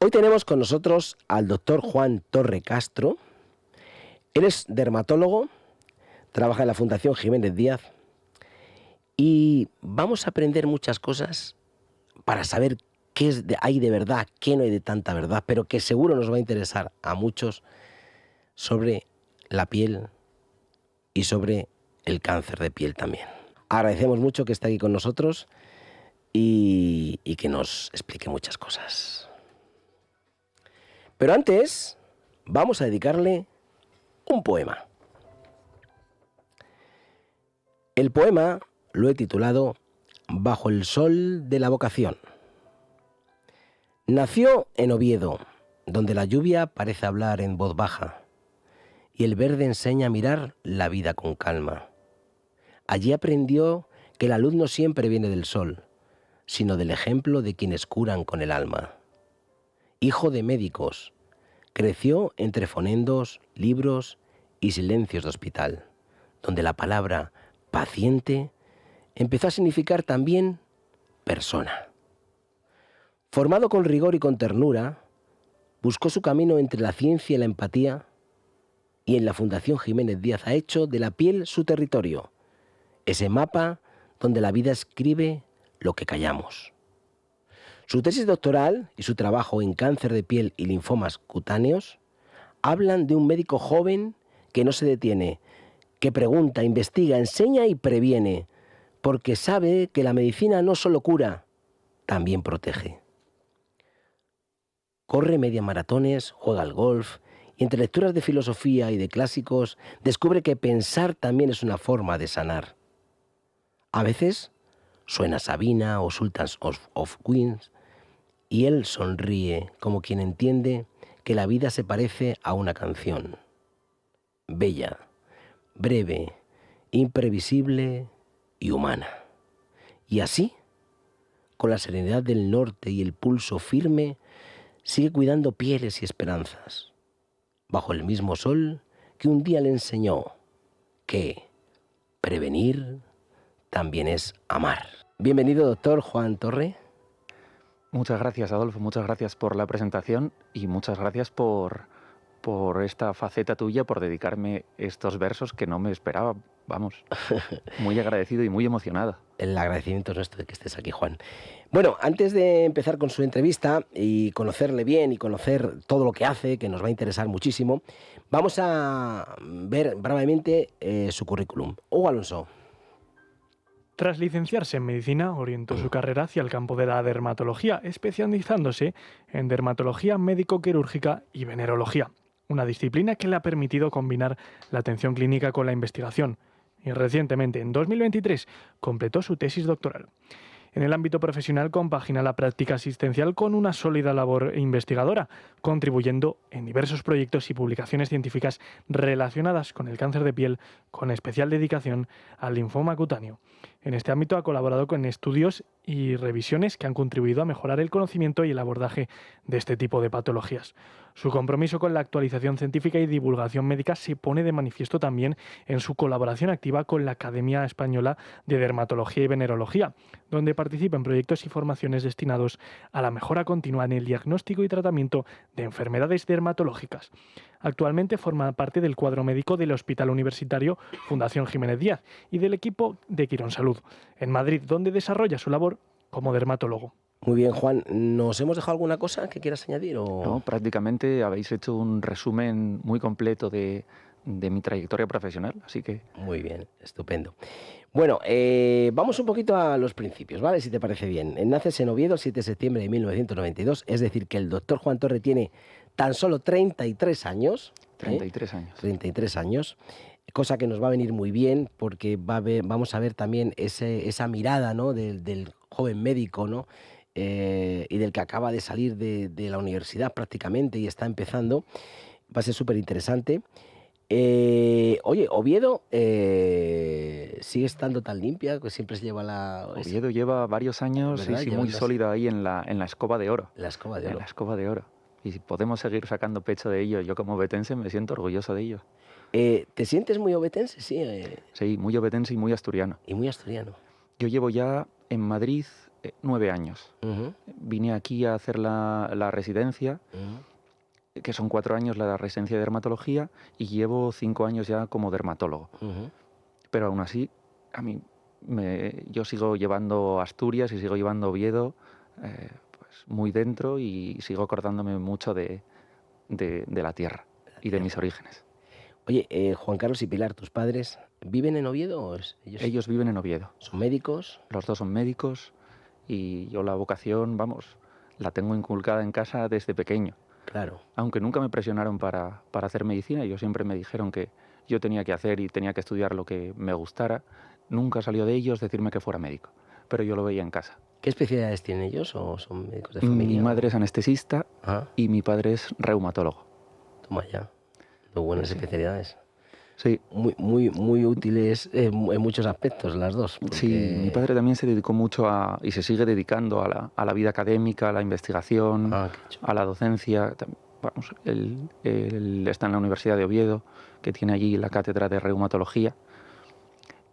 Hoy tenemos con nosotros al doctor Juan Torre Castro. Él es dermatólogo, trabaja en la Fundación Jiménez Díaz y vamos a aprender muchas cosas para saber qué hay de verdad, qué no hay de tanta verdad, pero que seguro nos va a interesar a muchos sobre la piel y sobre el cáncer de piel también. Agradecemos mucho que esté aquí con nosotros y que nos explique muchas cosas. Pero antes, vamos a dedicarle un poema. El poema lo he titulado Bajo el sol de la vocación. Nació en Oviedo, donde la lluvia parece hablar en voz baja y el verde enseña a mirar la vida con calma. Allí aprendió que la luz no siempre viene del sol, sino del ejemplo de quienes curan con el alma. Hijo de médicos, creció entre fonendos, libros y silencios de hospital, donde la palabra paciente empezó a significar también persona. Formado con rigor y con ternura, buscó su camino entre la ciencia y la empatía y en la Fundación Jiménez Díaz ha hecho de la piel su territorio, ese mapa donde la vida escribe lo que callamos. Su tesis doctoral y su trabajo en cáncer de piel y linfomas cutáneos hablan de un médico joven que no se detiene, que pregunta, investiga, enseña y previene, porque sabe que la medicina no solo cura, también protege. Corre media maratones, juega al golf y entre lecturas de filosofía y de clásicos descubre que pensar también es una forma de sanar. A veces suena Sabina o Sultans of Queens y él sonríe como quien entiende que la vida se parece a una canción. Bella, breve, imprevisible y humana. Y así, con la serenidad del norte y el pulso firme, sigue cuidando pieles y esperanzas, bajo el mismo sol que un día le enseñó que prevenir también es amar. Bienvenido, doctor Juan Torre. Muchas gracias, Adolfo, muchas gracias por la presentación y muchas gracias por esta faceta tuya, por dedicarme estos versos que no me esperaba. Vamos, muy agradecido y muy emocionado. El agradecimiento es nuestro de que estés aquí, Juan. Bueno, antes de empezar con su entrevista y conocerle bien y conocer todo lo que hace, que nos va a interesar muchísimo, vamos a ver brevemente su currículum. Hugo Alonso. Tras licenciarse en medicina, orientó su carrera hacia el campo de la dermatología, especializándose en dermatología médico-quirúrgica y venerología, una disciplina que le ha permitido combinar la atención clínica con la investigación. Y recientemente, en 2023, completó su tesis doctoral. En el ámbito profesional compagina la práctica asistencial con una sólida labor investigadora, contribuyendo en diversos proyectos y publicaciones científicas relacionadas con el cáncer de piel, con especial dedicación al linfoma cutáneo. En este ámbito ha colaborado con estudios y revisiones que han contribuido a mejorar el conocimiento y el abordaje de este tipo de patologías. Su compromiso con la actualización científica y divulgación médica se pone de manifiesto también en su colaboración activa con la Academia Española de Dermatología y Venerología, donde participa en proyectos y formaciones destinados a la mejora continua en el diagnóstico y tratamiento de enfermedades dermatológicas. Actualmente forma parte del cuadro médico del Hospital Universitario Fundación Jiménez Díaz y del equipo de Quirón Salud, en Madrid, donde desarrolla su labor como dermatólogo. Muy bien, Juan. ¿Nos hemos dejado alguna cosa que quieras añadir? No, prácticamente habéis hecho un resumen muy completo de mi trayectoria profesional, así que... Muy bien, estupendo. Bueno, vamos un poquito a los principios, ¿vale? Si te parece bien. Naces en Oviedo, 7 de septiembre de 1992, es decir, que el doctor Juan Torre tiene tan solo 33 años. 33 años. 33 años, cosa que nos va a venir muy bien porque vamos a ver también esa mirada, ¿no? del joven médico, ¿no? Y del que acaba de salir de la universidad prácticamente y está empezando. Va a ser súper interesante. Oye, Oviedo sigue estando tan limpia, que siempre se lleva la... Oviedo lleva varios años, sí, muy sólida ahí en la escoba de oro. La escoba de oro. En la escoba de oro. Y si podemos seguir sacando pecho de ello, yo como ovetense me siento orgulloso de ello. ¿Te sientes muy ovetense? Sí. Sí, muy ovetense y muy asturiano. Y muy asturiano. Yo llevo ya en Madrid 9 años. Ujú, Vine aquí a hacer la residencia, que son 4 años la residencia de dermatología, y llevo 5 años ya como dermatólogo. ujú. Pero aún así, a mí yo sigo llevando Asturias y sigo llevando Oviedo pues muy dentro, y sigo acordándome mucho de la tierra y de mis orígenes. Oye, Juan Carlos y Pilar, ¿tus padres viven en Oviedo o Ellos viven en Oviedo. son médicos? Los dos son médicos, y yo la vocación, vamos, la tengo inculcada en casa desde pequeño. Claro. Aunque nunca me presionaron para hacer medicina, ellos siempre me dijeron que yo tenía que hacer y tenía que estudiar lo que me gustara. Nunca salió de ellos decirme que fuera médico, pero yo lo veía en casa. ¿Qué especialidades tienen ellos o son médicos de Mi familia? madre es anestesista Ah, y mi padre es reumatólogo. toma ya. Dos buenas Sí. especialidades. Sí, Muy útiles en muchos aspectos las dos. sí, mi padre también se dedicó mucho y se sigue dedicando a la vida académica, a la investigación, Ah, qué chulo. a la docencia. Vamos, él está en la Universidad de Oviedo, que tiene allí la cátedra de reumatología,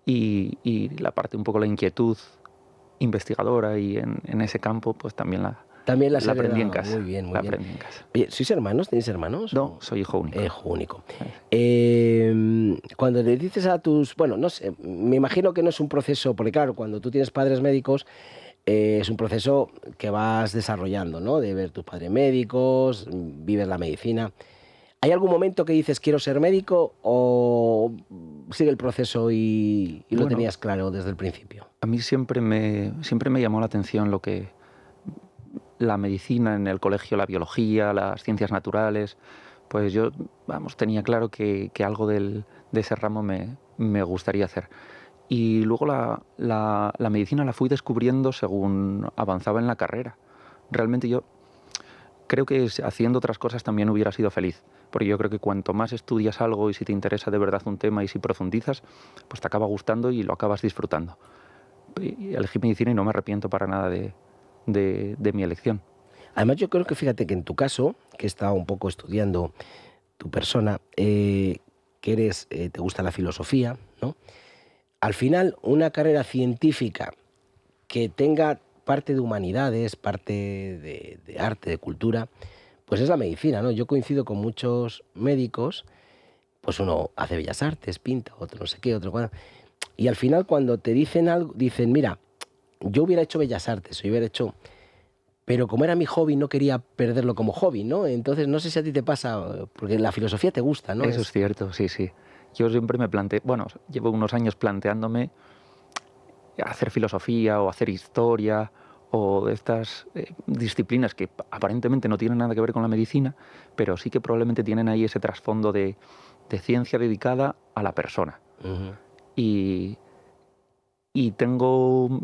y la parte un poco la inquietud investigadora y en ese campo, pues también También las la aprendí en heredado. casa. Muy bien, muy La bien. aprendí en casa. Oye, ¿sois hermanos? ¿Tenéis hermanos? No, soy hijo único. Hijo único. Cuando le dices a tus... Bueno, no sé, me imagino que no es un proceso, porque claro, cuando tú tienes padres médicos, es un proceso que vas desarrollando, ¿no? De ver tus padres médicos, vives la medicina. ¿Hay algún momento que dices quiero ser médico o sigue el proceso y lo Bueno, tenías claro desde el principio? a mí siempre me llamó la atención la medicina en el colegio, la biología, las ciencias naturales. Pues yo, vamos, tenía claro que algo de ese ramo me gustaría hacer. Y luego la medicina la fui descubriendo según avanzaba en la carrera. Realmente yo creo que haciendo otras cosas también hubiera sido feliz, porque yo creo que cuanto más estudias algo y si te interesa de verdad un tema y si profundizas, pues te acaba gustando y lo acabas disfrutando. Y elegí medicina y no me arrepiento para nada de mi elección. Además, yo creo que fíjate que en tu caso, que he estado un poco estudiando tu persona, que te gusta la filosofía, ¿no? Al final, una carrera científica que tenga parte de humanidades, parte de arte, de cultura, pues es la medicina, ¿no? Yo coincido con muchos médicos, pues uno hace bellas artes, pinta, otro no sé qué, otro cual. Y al final cuando te dicen algo, dicen, mira, yo hubiera hecho bellas artes, o hubiera hecho... Pero como era mi hobby, no quería perderlo como hobby, ¿no? Entonces, no sé si a ti te pasa, porque la filosofía te gusta, ¿no? Eso es cierto, sí, sí. Yo siempre me planteé, bueno, llevo unos años planteándome hacer filosofía o hacer historia o de estas disciplinas que aparentemente no tienen nada que ver con la medicina, pero sí que probablemente tienen ahí ese trasfondo de ciencia dedicada a la persona. Ujú. Y tengo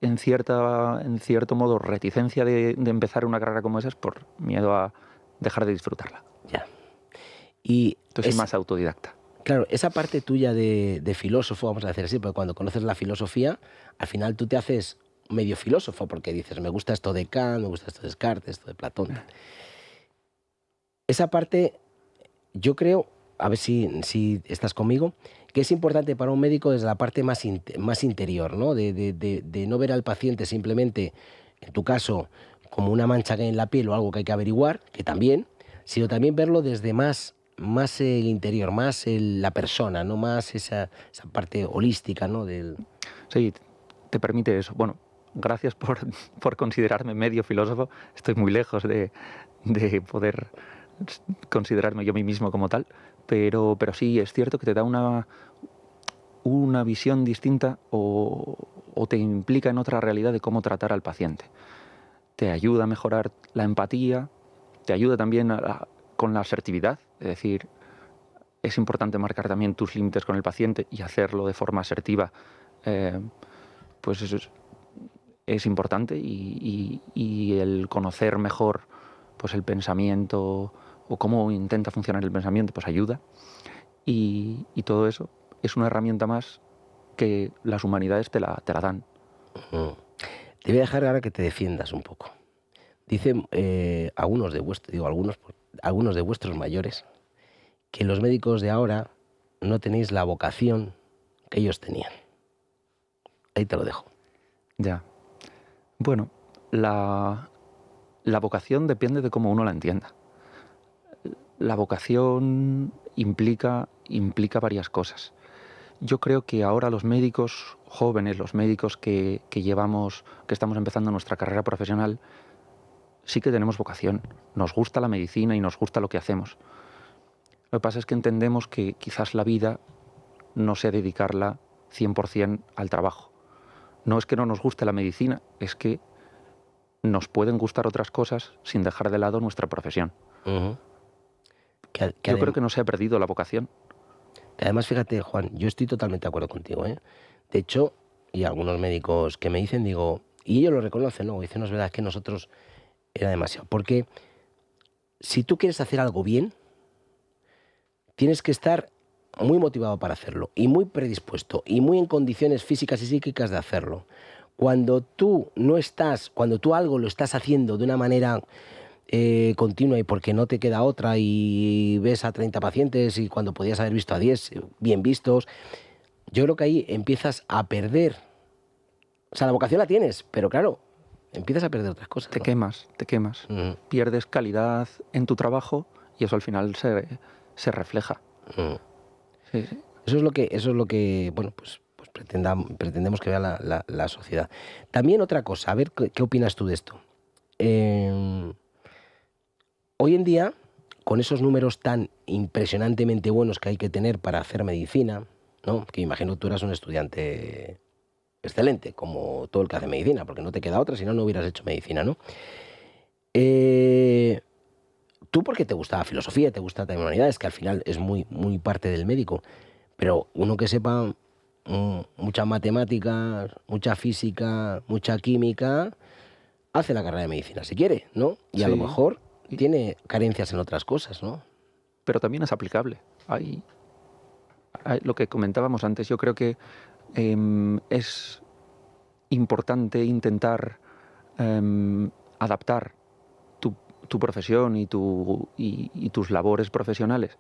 en cierto modo reticencia de empezar una carrera como esas por miedo a dejar de disfrutarla. Ya. Y Entonces soy más autodidacta. claro, esa parte tuya de filósofo, vamos a decir así, porque cuando conoces la filosofía, al final tú te haces medio filósofo, porque dices, me gusta esto de Kant, me gusta esto de Descartes, esto de Platón. Esa parte, yo creo, a ver si estás conmigo, que es importante para un médico desde la parte más interior, ¿no? De no ver al paciente simplemente, en tu caso, como una mancha que hay en la piel o algo que hay que averiguar, que también, sino también verlo desde más el interior, más la persona, no más esa parte holística, ¿no? Sí, te permite eso. Bueno, gracias por considerarme medio filósofo. Estoy muy lejos de poder considerarme yo a mí mismo como tal, pero sí, es cierto que te da una visión distinta o te implica en otra realidad de cómo tratar al paciente. Te ayuda a mejorar la empatía, te ayuda también con la asertividad, es decir, es importante marcar también tus límites con el paciente y hacerlo de forma asertiva, pues eso es importante, y el conocer mejor pues el pensamiento o cómo intenta funcionar el pensamiento, pues ayuda, y todo eso es una herramienta más que las humanidades te la dan. Mm. Te voy a dejar ahora que te defiendas un poco. Dicen algunos de vuestros mayores que los médicos de ahora no tenéis la vocación que ellos tenían. Ahí te lo dejo. Ya, Bueno, la vocación depende de cómo uno la entienda. La vocación implica varias cosas. Yo creo que ahora los médicos jóvenes, los médicos que estamos empezando nuestra carrera profesional, sí que tenemos vocación. Nos gusta la medicina y nos gusta lo que hacemos. Lo que pasa es que entendemos que quizás la vida no sea dedicarla 100% al trabajo. No es que no nos guste la medicina, es que nos pueden gustar otras cosas sin dejar de lado nuestra profesión. Uh-huh. Yo creo que no se ha perdido la vocación. Que además, fíjate, Juan, yo estoy totalmente de acuerdo contigo, ¿eh? De hecho, y algunos médicos que me dicen, digo, y ellos lo reconocen, ¿no? Dicen, no es verdad, es que nosotros era demasiado. Porque si tú quieres hacer algo bien, tienes que estar muy motivado para hacerlo, y muy predispuesto, y muy en condiciones físicas y psíquicas de hacerlo. Cuando tú algo lo estás haciendo de una manera continua y porque no te queda otra y ves a 30 pacientes y cuando podías haber visto a 10 bien vistos, yo creo que ahí empiezas a perder. O sea, la vocación la tienes, pero claro, empiezas a perder otras cosas. Te ¿no? quemas. Uh-huh. Pierdes calidad en tu trabajo y eso al final se refleja. Uh-huh. Sí, sí. Eso es lo que bueno, pues pretendemos que vea la sociedad. También otra cosa, a ver qué opinas tú de esto. Hoy en día, con esos números tan impresionantemente buenos que hay que tener para hacer medicina, ¿no? Que imagino tú eras un estudiante excelente, como todo el que hace medicina, porque no te queda otra, si no, no hubieras hecho medicina, ¿no? Tú porque te gusta la filosofía, te gusta también humanidades, que al final es muy, muy parte del médico, pero uno que sepa muchas matemáticas, mucha física, mucha química, hace la carrera de medicina si quiere, ¿no? Y a lo mejor tiene carencias en otras cosas, ¿no? Pero también es aplicable. Hay lo que comentábamos antes, yo creo que es importante intentar adaptar tu profesión y tus labores profesionales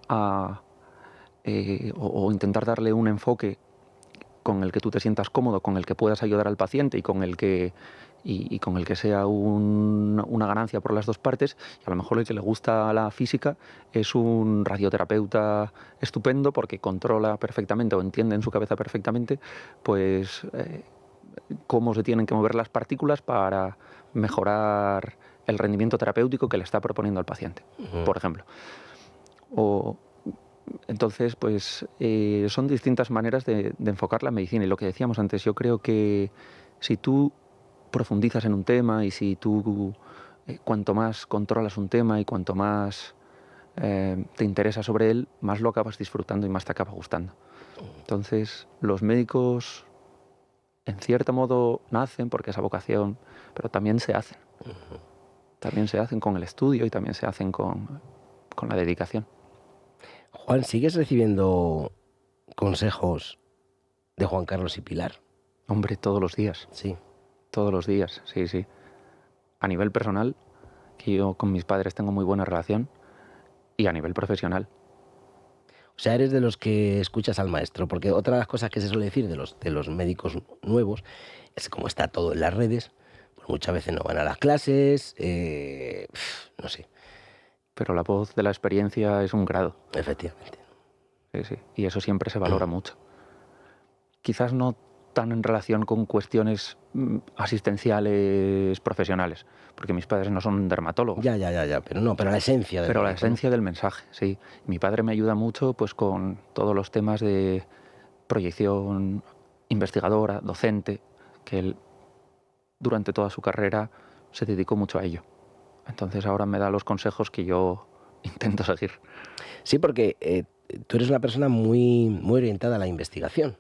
o intentar darle un enfoque con el que tú te sientas cómodo, con el que puedas ayudar al paciente y con el que sea una ganancia por las dos partes. Y a lo mejor el que le gusta la física es un radioterapeuta estupendo porque controla perfectamente o entiende en su cabeza perfectamente pues cómo se tienen que mover las partículas para mejorar el rendimiento terapéutico que le está proponiendo al paciente, por ejemplo. Entonces, pues son distintas maneras de enfocar la medicina. Y lo que decíamos antes, yo creo que si tú profundizas en un tema y si tú cuanto más controlas un tema y cuanto más te interesa sobre él, más lo acabas disfrutando y más te acaba gustando. Entonces, los médicos en cierto modo nacen porque esa vocación, pero también se hacen. También se hacen con el estudio y también se hacen con la dedicación. Juan, ¿sigues recibiendo consejos de Juan Carlos y Pilar? Hombre, todos los días. Sí. Todos los días, sí, sí. A nivel personal, que yo con mis padres tengo muy buena relación, y a nivel profesional. O sea, eres de los que escuchas al maestro, porque otra de las cosas que se suele decir de los médicos nuevos es como está todo en las redes, pues muchas veces no van a las clases, no sé. Pero la voz de la experiencia es un grado. Efectivamente. Sí, sí. Y eso siempre se valora mucho. Quizás no tan en relación con cuestiones asistenciales profesionales, porque mis padres no son dermatólogos. Ya, pero la esencia del Pero la esencia del mensaje, sí. Mi padre me ayuda mucho pues con todos los temas de proyección investigadora, docente, que él durante toda su carrera se dedicó mucho a ello. Entonces ahora me da los consejos que yo intento seguir. Sí, porque tú eres una persona muy, muy orientada a la investigación,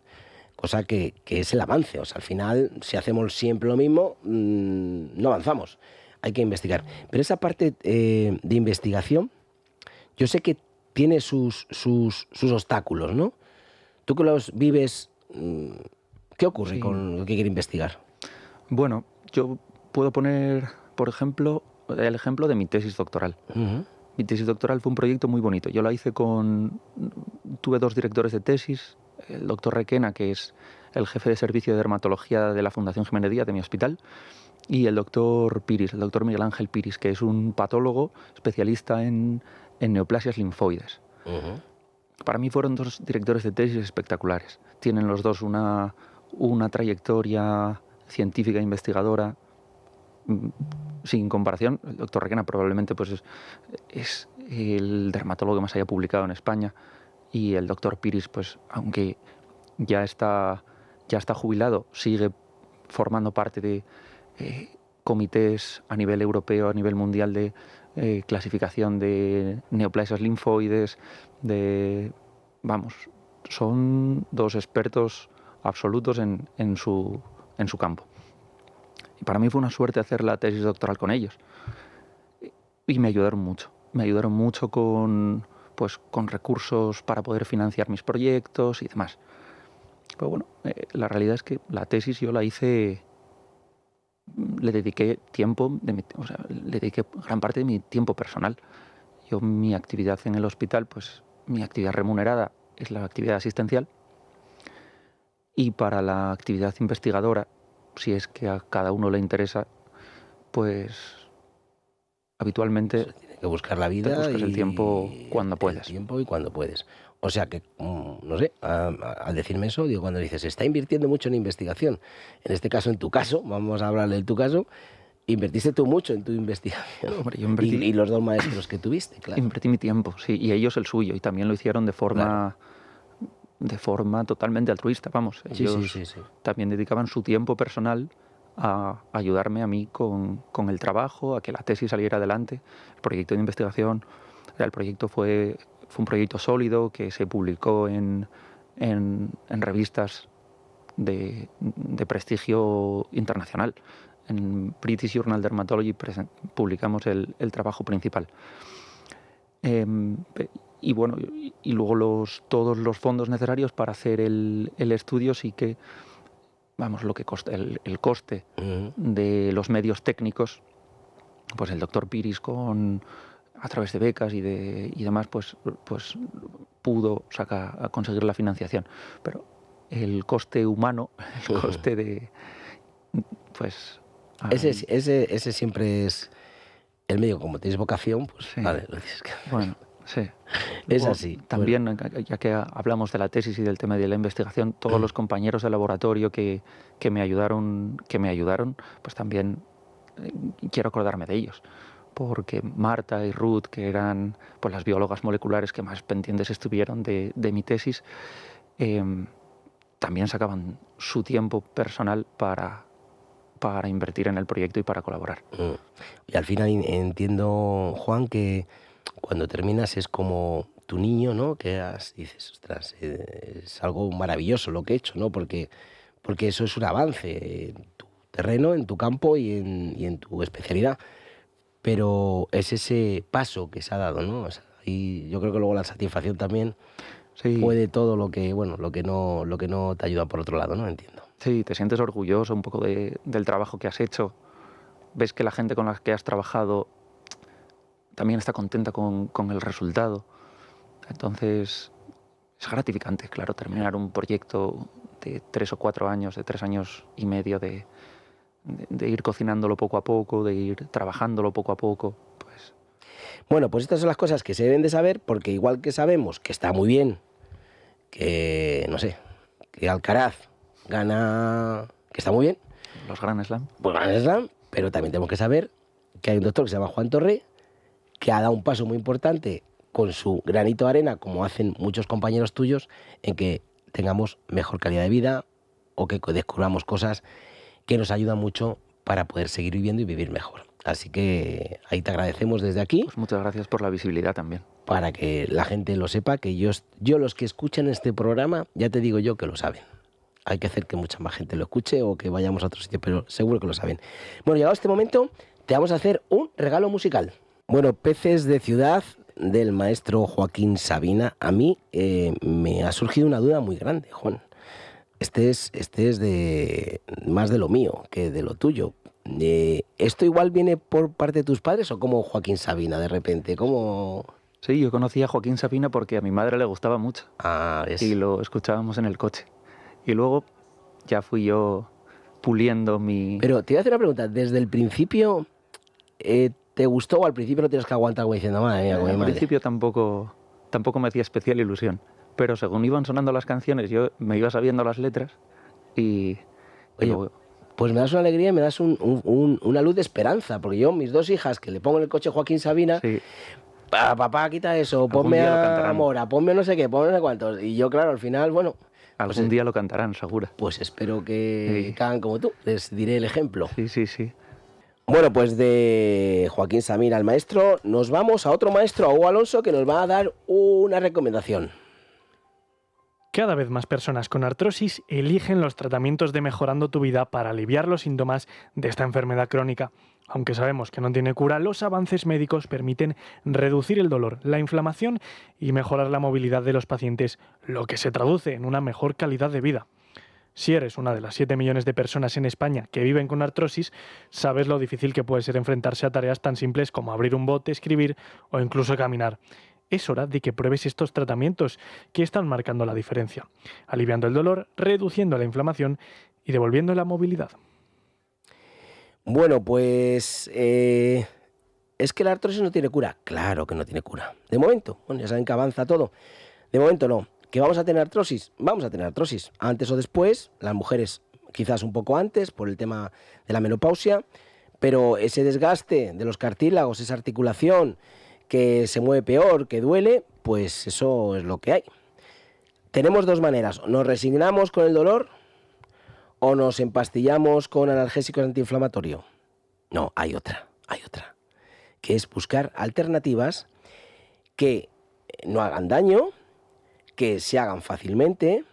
cosa que es el avance. O sea, al final, si hacemos siempre lo mismo, no avanzamos. Hay que investigar. Pero esa parte de investigación, yo sé que tiene sus obstáculos, ¿no? Tú que los vives, ¿qué ocurre con lo que quiere investigar? Bueno, yo puedo poner, por ejemplo, el ejemplo de mi tesis doctoral. Uh-huh. Mi tesis doctoral fue un proyecto muy bonito. Yo la hice tuve dos directores de tesis, el doctor Requena, que es el jefe de servicio de dermatología de la Fundación Jiménez Díaz de mi hospital, y el doctor Piris, el doctor Miguel Ángel Piris, que es un patólogo especialista en neoplasias linfoides. Para mí fueron dos directores de tesis espectaculares. Tienen los dos una trayectoria científica e investigadora sin comparación. El doctor Requena probablemente pues, es el dermatólogo que más haya publicado en España, y el doctor Piris, pues, aunque ya está jubilado, sigue formando parte de comités a nivel europeo, a nivel mundial de clasificación de neoplasias linfoides, son dos expertos absolutos en su campo. Y para mí fue una suerte hacer la tesis doctoral con ellos. Y me ayudaron mucho. Me ayudaron mucho con recursos para poder financiar mis proyectos y demás. Pero bueno, la realidad es que la tesis yo la hice, le dediqué le dediqué gran parte de mi tiempo personal. Yo, mi actividad en el hospital, pues mi actividad remunerada es la actividad asistencial, y para la actividad investigadora, si es que a cada uno le interesa, pues habitualmente tiene que buscar la vida, te buscas el tiempo cuando puedes. El tiempo y cuando puedes. O sea que, no sé, al decirme eso, digo, cuando dices, se está invirtiendo mucho en investigación, en este caso, en tu caso, vamos a hablar de tu caso, invertiste tú mucho en tu investigación. Hombre, yo invertí, y los dos maestros que tuviste, claro. Invertí mi tiempo, sí, y ellos el suyo, y también lo hicieron de forma totalmente altruista, vamos. Ellos sí. también dedicaban su tiempo personal a ayudarme a mí con el trabajo, a que la tesis saliera adelante. El proyecto de investigación, el proyecto fue un proyecto sólido que se publicó en revistas de prestigio internacional. En British Journal Dermatology publicamos el trabajo principal. Y bueno, y luego todos los fondos necesarios para hacer el estudio, sí que, lo que costa, el coste de los medios técnicos, pues el doctor Piris a través de becas y demás, pues pudo conseguir la financiación. Pero el coste humano, el coste de, pues... Ese siempre es el medio. Como tienes vocación, pues sí. Vale, lo tienes que... Bueno, sí. Es así. También, ya que hablamos de la tesis y del tema de la investigación, todos los compañeros de laboratorio que me ayudaron, pues también quiero acordarme de ellos. Porque Marta y Ruth, que eran pues las biólogas moleculares que más pendientes estuvieron de mi tesis, también sacaban su tiempo personal para invertir en el proyecto y para colaborar. Y al final entiendo, Juan, que cuando terminas es como tu niño, ¿no? Dices, ostras, es algo maravilloso lo que he hecho, ¿no? Porque eso es un avance en tu terreno, en tu campo y en tu especialidad. Pero es ese paso que se ha dado, ¿no? O sea, y yo creo que luego la satisfacción también puede todo lo que no te ayuda por otro lado, ¿no? Entiendo. Sí, te sientes orgulloso un poco del trabajo que has hecho. Ves que la gente con la que has trabajado también está contenta con el resultado. Entonces, es gratificante, claro, terminar un proyecto de 3 o 4 años, de 3 años y medio, de ir cocinándolo poco a poco, de ir trabajándolo poco a poco. Pues... Bueno, pues estas son las cosas que se deben de saber, porque igual que sabemos que está muy bien, que, no sé, que Alcaraz gana, que está muy bien. Los Grand Slam. Pues Grand Slam, pero también tenemos que saber que hay un doctor que se llama Juan Torré, que ha dado un paso muy importante con su granito de arena, como hacen muchos compañeros tuyos, en que tengamos mejor calidad de vida o que descubramos cosas que nos ayudan mucho para poder seguir viviendo y vivir mejor. Así que ahí te agradecemos desde aquí. Pues muchas gracias por la visibilidad también. Para que la gente lo sepa, que yo los que escuchan este programa, ya te digo yo que lo saben. Hay que hacer que mucha más gente lo escuche o que vayamos a otro sitio, pero seguro que lo saben. Bueno, llegado este momento, te vamos a hacer un regalo musical. Bueno, Peces de Ciudad, del maestro Joaquín Sabina. A mí me ha surgido una duda muy grande, Juan. Este es de más de lo mío que de lo tuyo. ¿Esto igual viene por parte de tus padres o como Joaquín Sabina de repente? ¿Cómo...? Sí, yo conocí a Joaquín Sabina porque a mi madre le gustaba mucho. ¿Ves? Y lo escuchábamos en el coche. Y luego ya fui yo puliendo mi... Pero te voy a hacer una pregunta. ¿Desde el principio te gustó o al principio lo tienes que aguantar como diciendo, madre mía, como mi Al madre? principio tampoco me hacía especial ilusión, pero según iban sonando las canciones yo me iba sabiendo las letras y... Oye, luego- pues me das una alegría y me das una luz de esperanza, porque yo, mis 2 hijas, que le pongo en el coche Joaquín Sabina, sí, papá, quita eso, Algún ponme día lo a cantarán. Mora, ponme no sé qué, ponme no sé cuántos. Y yo, claro, al final, bueno, algún día lo cantarán, seguro. pues espero que Sí. hagan como tú, les diré el ejemplo. Sí. Bueno, pues de Joaquín Sabina, al maestro, nos vamos a otro maestro, a Hugo Alonso, que nos va a dar una recomendación. Cada vez más personas con artrosis eligen los tratamientos de Mejorando tu Vida para aliviar los síntomas de esta enfermedad crónica. Aunque sabemos que no tiene cura, los avances médicos permiten reducir el dolor, la inflamación y mejorar la movilidad de los pacientes, lo que se traduce en una mejor calidad de vida. Si eres una de las 7 millones de personas en España que viven con artrosis, sabes lo difícil que puede ser enfrentarse a tareas tan simples como abrir un bote, escribir o incluso caminar. Es hora de que pruebes estos tratamientos que están marcando la diferencia, aliviando el dolor, reduciendo la inflamación y devolviendo la movilidad. Bueno, pues es que la artrosis no tiene cura. Claro que no tiene cura. De momento, bueno, ya saben que avanza todo. De momento no. ¿Que vamos a tener artrosis? Vamos a tener artrosis. Antes o después, las mujeres quizás un poco antes por el tema de la menopausia, pero ese desgaste de los cartílagos, esa articulación que se mueve peor, que duele, pues eso es lo que hay. Tenemos 2 maneras. Nos resignamos con el dolor o nos empastillamos con analgésicos antiinflamatorios. No, hay otra, que es buscar alternativas que no hagan daño, que se hagan fácilmente,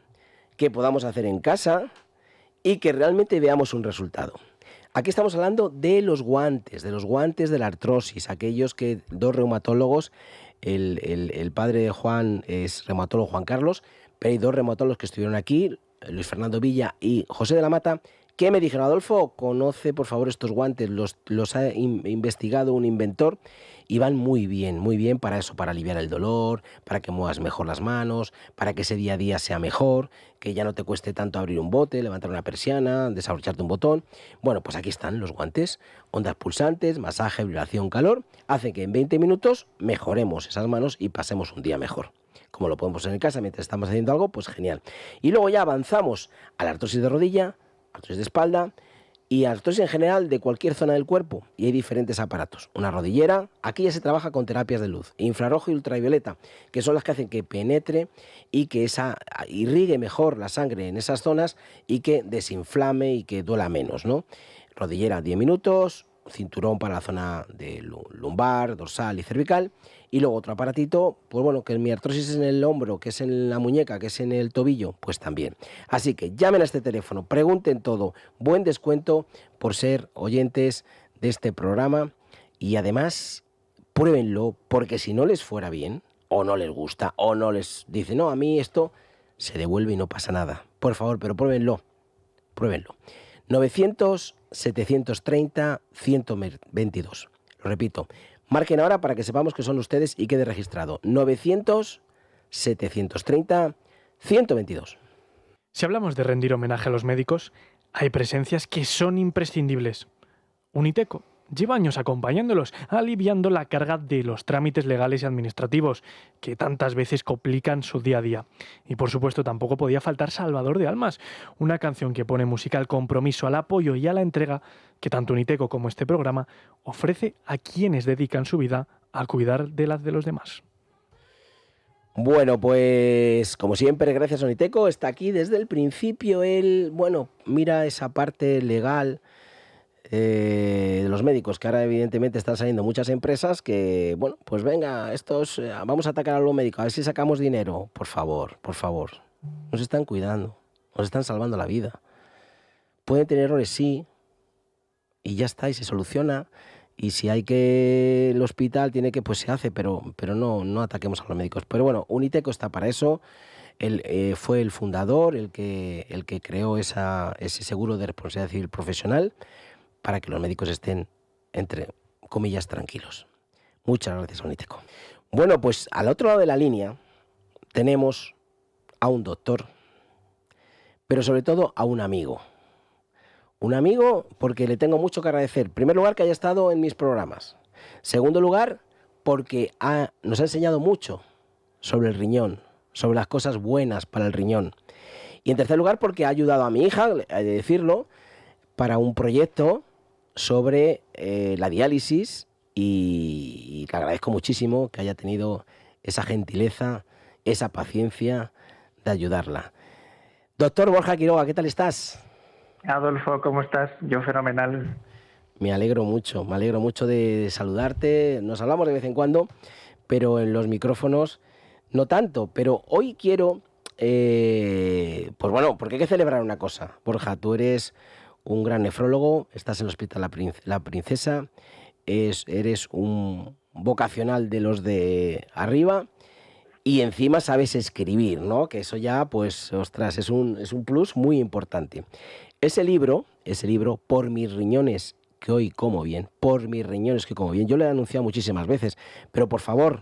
que podamos hacer en casa y que realmente veamos un resultado. Aquí estamos hablando de los guantes de la artrosis, aquellos que 2 reumatólogos, el padre de Juan es reumatólogo Juan Carlos, pero hay 2 reumatólogos que estuvieron aquí, Luis Fernando Villa y José de la Mata, que me dijeron, Adolfo, conoce por favor estos guantes, los ha investigado un inventor y van muy bien para eso, para aliviar el dolor, para que muevas mejor las manos, para que ese día a día sea mejor, que ya no te cueste tanto abrir un bote, levantar una persiana, desabrocharte un botón. Bueno, pues aquí están los guantes, ondas pulsantes, masaje, vibración, calor, hace que en 20 minutos mejoremos esas manos y pasemos un día mejor. Como lo podemos hacer en casa mientras estamos haciendo algo, pues genial. Y luego ya avanzamos a la artrosis de rodilla, artrosis de espalda y artrosis en general de cualquier zona del cuerpo. Y hay diferentes aparatos. Una rodillera, aquí ya se trabaja con terapias de luz, infrarrojo y ultravioleta, que son las que hacen que penetre y que irrigue mejor la sangre en esas zonas y que desinflame y que duela menos, ¿no? Rodillera 10 minutos, cinturón para la zona de lumbar, dorsal y cervical. Y luego otro aparatito, pues bueno, que mi artrosis es en el hombro, que es en la muñeca, que es en el tobillo, pues también. Así que llamen a este teléfono, pregunten todo. Buen descuento por ser oyentes de este programa. Y además, pruébenlo, porque si no les fuera bien, o no les gusta, o no les dice, no, a mí esto se devuelve y no pasa nada. Por favor, pero pruébenlo. 900-730-122. Lo repito. Marquen ahora para que sepamos que son ustedes y quede registrado. 900-730-122. Si hablamos de rendir homenaje a los médicos, hay presencias que son imprescindibles. Uniteco lleva años acompañándolos, aliviando la carga de los trámites legales y administrativos que tantas veces complican su día a día. Y por supuesto tampoco podía faltar Salvador de Almas, una canción que pone música al compromiso, al apoyo y a la entrega que tanto Uniteco como este programa ofrece a quienes dedican su vida a cuidar de las de los demás. Bueno, pues como siempre, gracias a Uniteco, está aquí desde el principio. Él, bueno, mira esa parte legal de los médicos, que ahora evidentemente están saliendo muchas empresas que, bueno, pues venga, vamos a atacar a los médicos, a ver si sacamos dinero. Por favor, nos están cuidando, nos están salvando la vida. Pueden tener errores, sí, y ya está, y se soluciona. Y si hay que el hospital tiene que, pues se hace, pero no ataquemos a los médicos. Pero bueno, Uniteco está para eso. Él fue el fundador, el que creó ese seguro de responsabilidad civil profesional para que los médicos estén, entre comillas, tranquilos. Muchas gracias, Uniteco. Bueno, pues al otro lado de la línea tenemos a un doctor, pero sobre todo a un amigo. Un amigo porque le tengo mucho que agradecer. En primer lugar, que haya estado en mis programas. Segundo lugar, porque nos ha enseñado mucho sobre el riñón, sobre las cosas buenas para el riñón. Y en tercer lugar, porque ha ayudado a mi hija, he de decirlo, para un proyecto sobre la diálisis y le agradezco muchísimo que haya tenido esa gentileza, esa paciencia de ayudarla. Doctor Borja Quiroga, ¿qué tal estás? Adolfo, ¿cómo estás? Yo fenomenal. Me alegro mucho de saludarte. Nos hablamos de vez en cuando, pero en los micrófonos no tanto. Pero hoy quiero, pues bueno, porque hay que celebrar una cosa. Borja, tú eres un gran nefrólogo, estás en el Hospital La Princesa, eres un vocacional de los de arriba y encima sabes escribir, ¿no? Que eso ya, pues, ostras, es un plus muy importante. Ese libro, Por mis riñones que hoy como bien, por mis riñones que como bien, yo lo he anunciado muchísimas veces, pero por favor,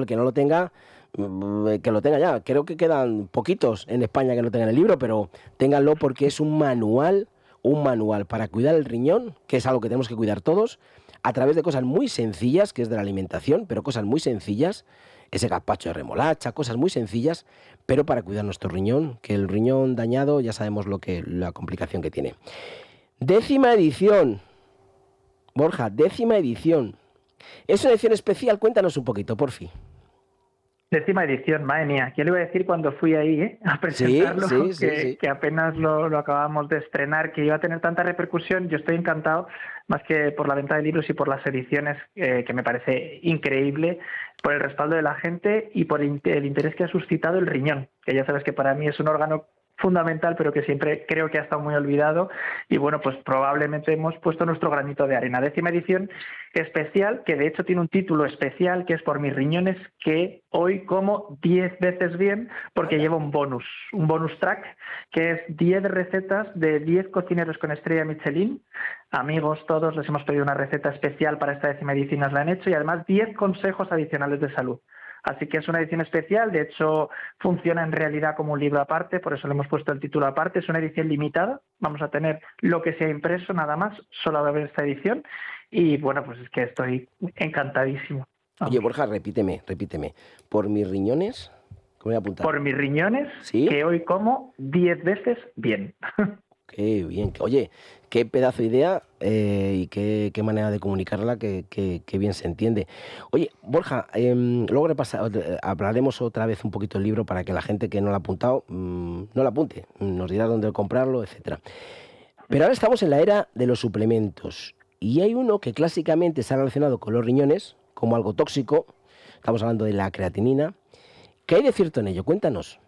el que no lo tenga, que lo tenga ya. Creo que quedan poquitos en España que no tengan el libro, pero ténganlo porque es un manual para cuidar el riñón, que es algo que tenemos que cuidar todos, a través de cosas muy sencillas, que es de la alimentación, pero cosas muy sencillas, ese gazpacho de remolacha, cosas muy sencillas, pero para cuidar nuestro riñón, que el riñón dañado ya sabemos la complicación que tiene. 10ª edición, Borja, 10ª edición. ¿Es una edición especial? Cuéntanos un poquito, por fin. 10ª edición, madre mía. ¿Quién le iba a decir cuando fui ahí a presentarlo? Sí. Que apenas lo acabamos de estrenar, que iba a tener tanta repercusión. Yo estoy encantado, más que por la venta de libros y por las ediciones, que me parece increíble, por el respaldo de la gente y por el interés que ha suscitado el riñón, que ya sabes que para mí es un órgano fundamental, pero que siempre creo que ha estado muy olvidado, y bueno, pues probablemente hemos puesto nuestro granito de arena. 10ª edición especial, que de hecho tiene un título especial, que es Por mis riñones que hoy como 10 veces bien, porque lleva un bonus track, que es 10 recetas de 10 cocineros con estrella Michelin. Amigos todos, les hemos pedido una receta especial para esta 10ª edición, nos la han hecho, y además 10 consejos adicionales de salud. Así que es una edición especial, de hecho funciona en realidad como un libro aparte, por eso le hemos puesto el título aparte. Es una edición limitada, vamos a tener lo que se ha impreso nada más, solo va a haber esta edición, y bueno, pues es que estoy encantadísimo. Oye, Borja, repíteme, por mis riñones, ¿cómo voy a apuntar? Por mis riñones, ¿sí? Que hoy como 10 veces bien. Qué bien. Oye, qué pedazo de idea y qué manera de comunicarla, que bien se entiende. Oye, Borja, luego hablaremos otra vez un poquito del libro para que la gente que no lo ha apuntado, no lo apunte. Nos dirá dónde comprarlo, etcétera. Pero ahora estamos en la era de los suplementos. Y hay uno que clásicamente se ha relacionado con los riñones como algo tóxico. Estamos hablando de la creatinina. ¿Qué hay de cierto en ello? Cuéntanos.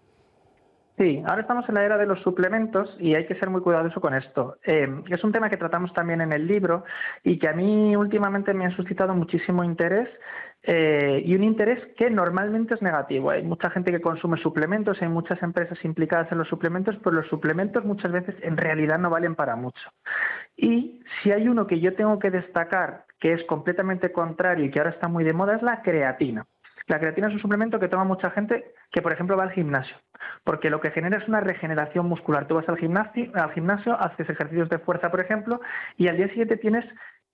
Sí, ahora estamos en la era de los suplementos y hay que ser muy cuidadoso con esto. Es un tema que tratamos también en el libro y que a mí últimamente me ha suscitado muchísimo interés, y un interés que normalmente es negativo. Hay mucha gente que consume suplementos, hay muchas empresas implicadas en los suplementos, pero los suplementos muchas veces en realidad no valen para mucho. Y si hay uno que yo tengo que destacar que es completamente contrario y que ahora está muy de moda, es la creatina. La creatina es un suplemento que toma mucha gente que, por ejemplo, va al gimnasio, porque lo que genera es una regeneración muscular. Tú vas al gimnasio, haces ejercicios de fuerza, por ejemplo, y al día siguiente tienes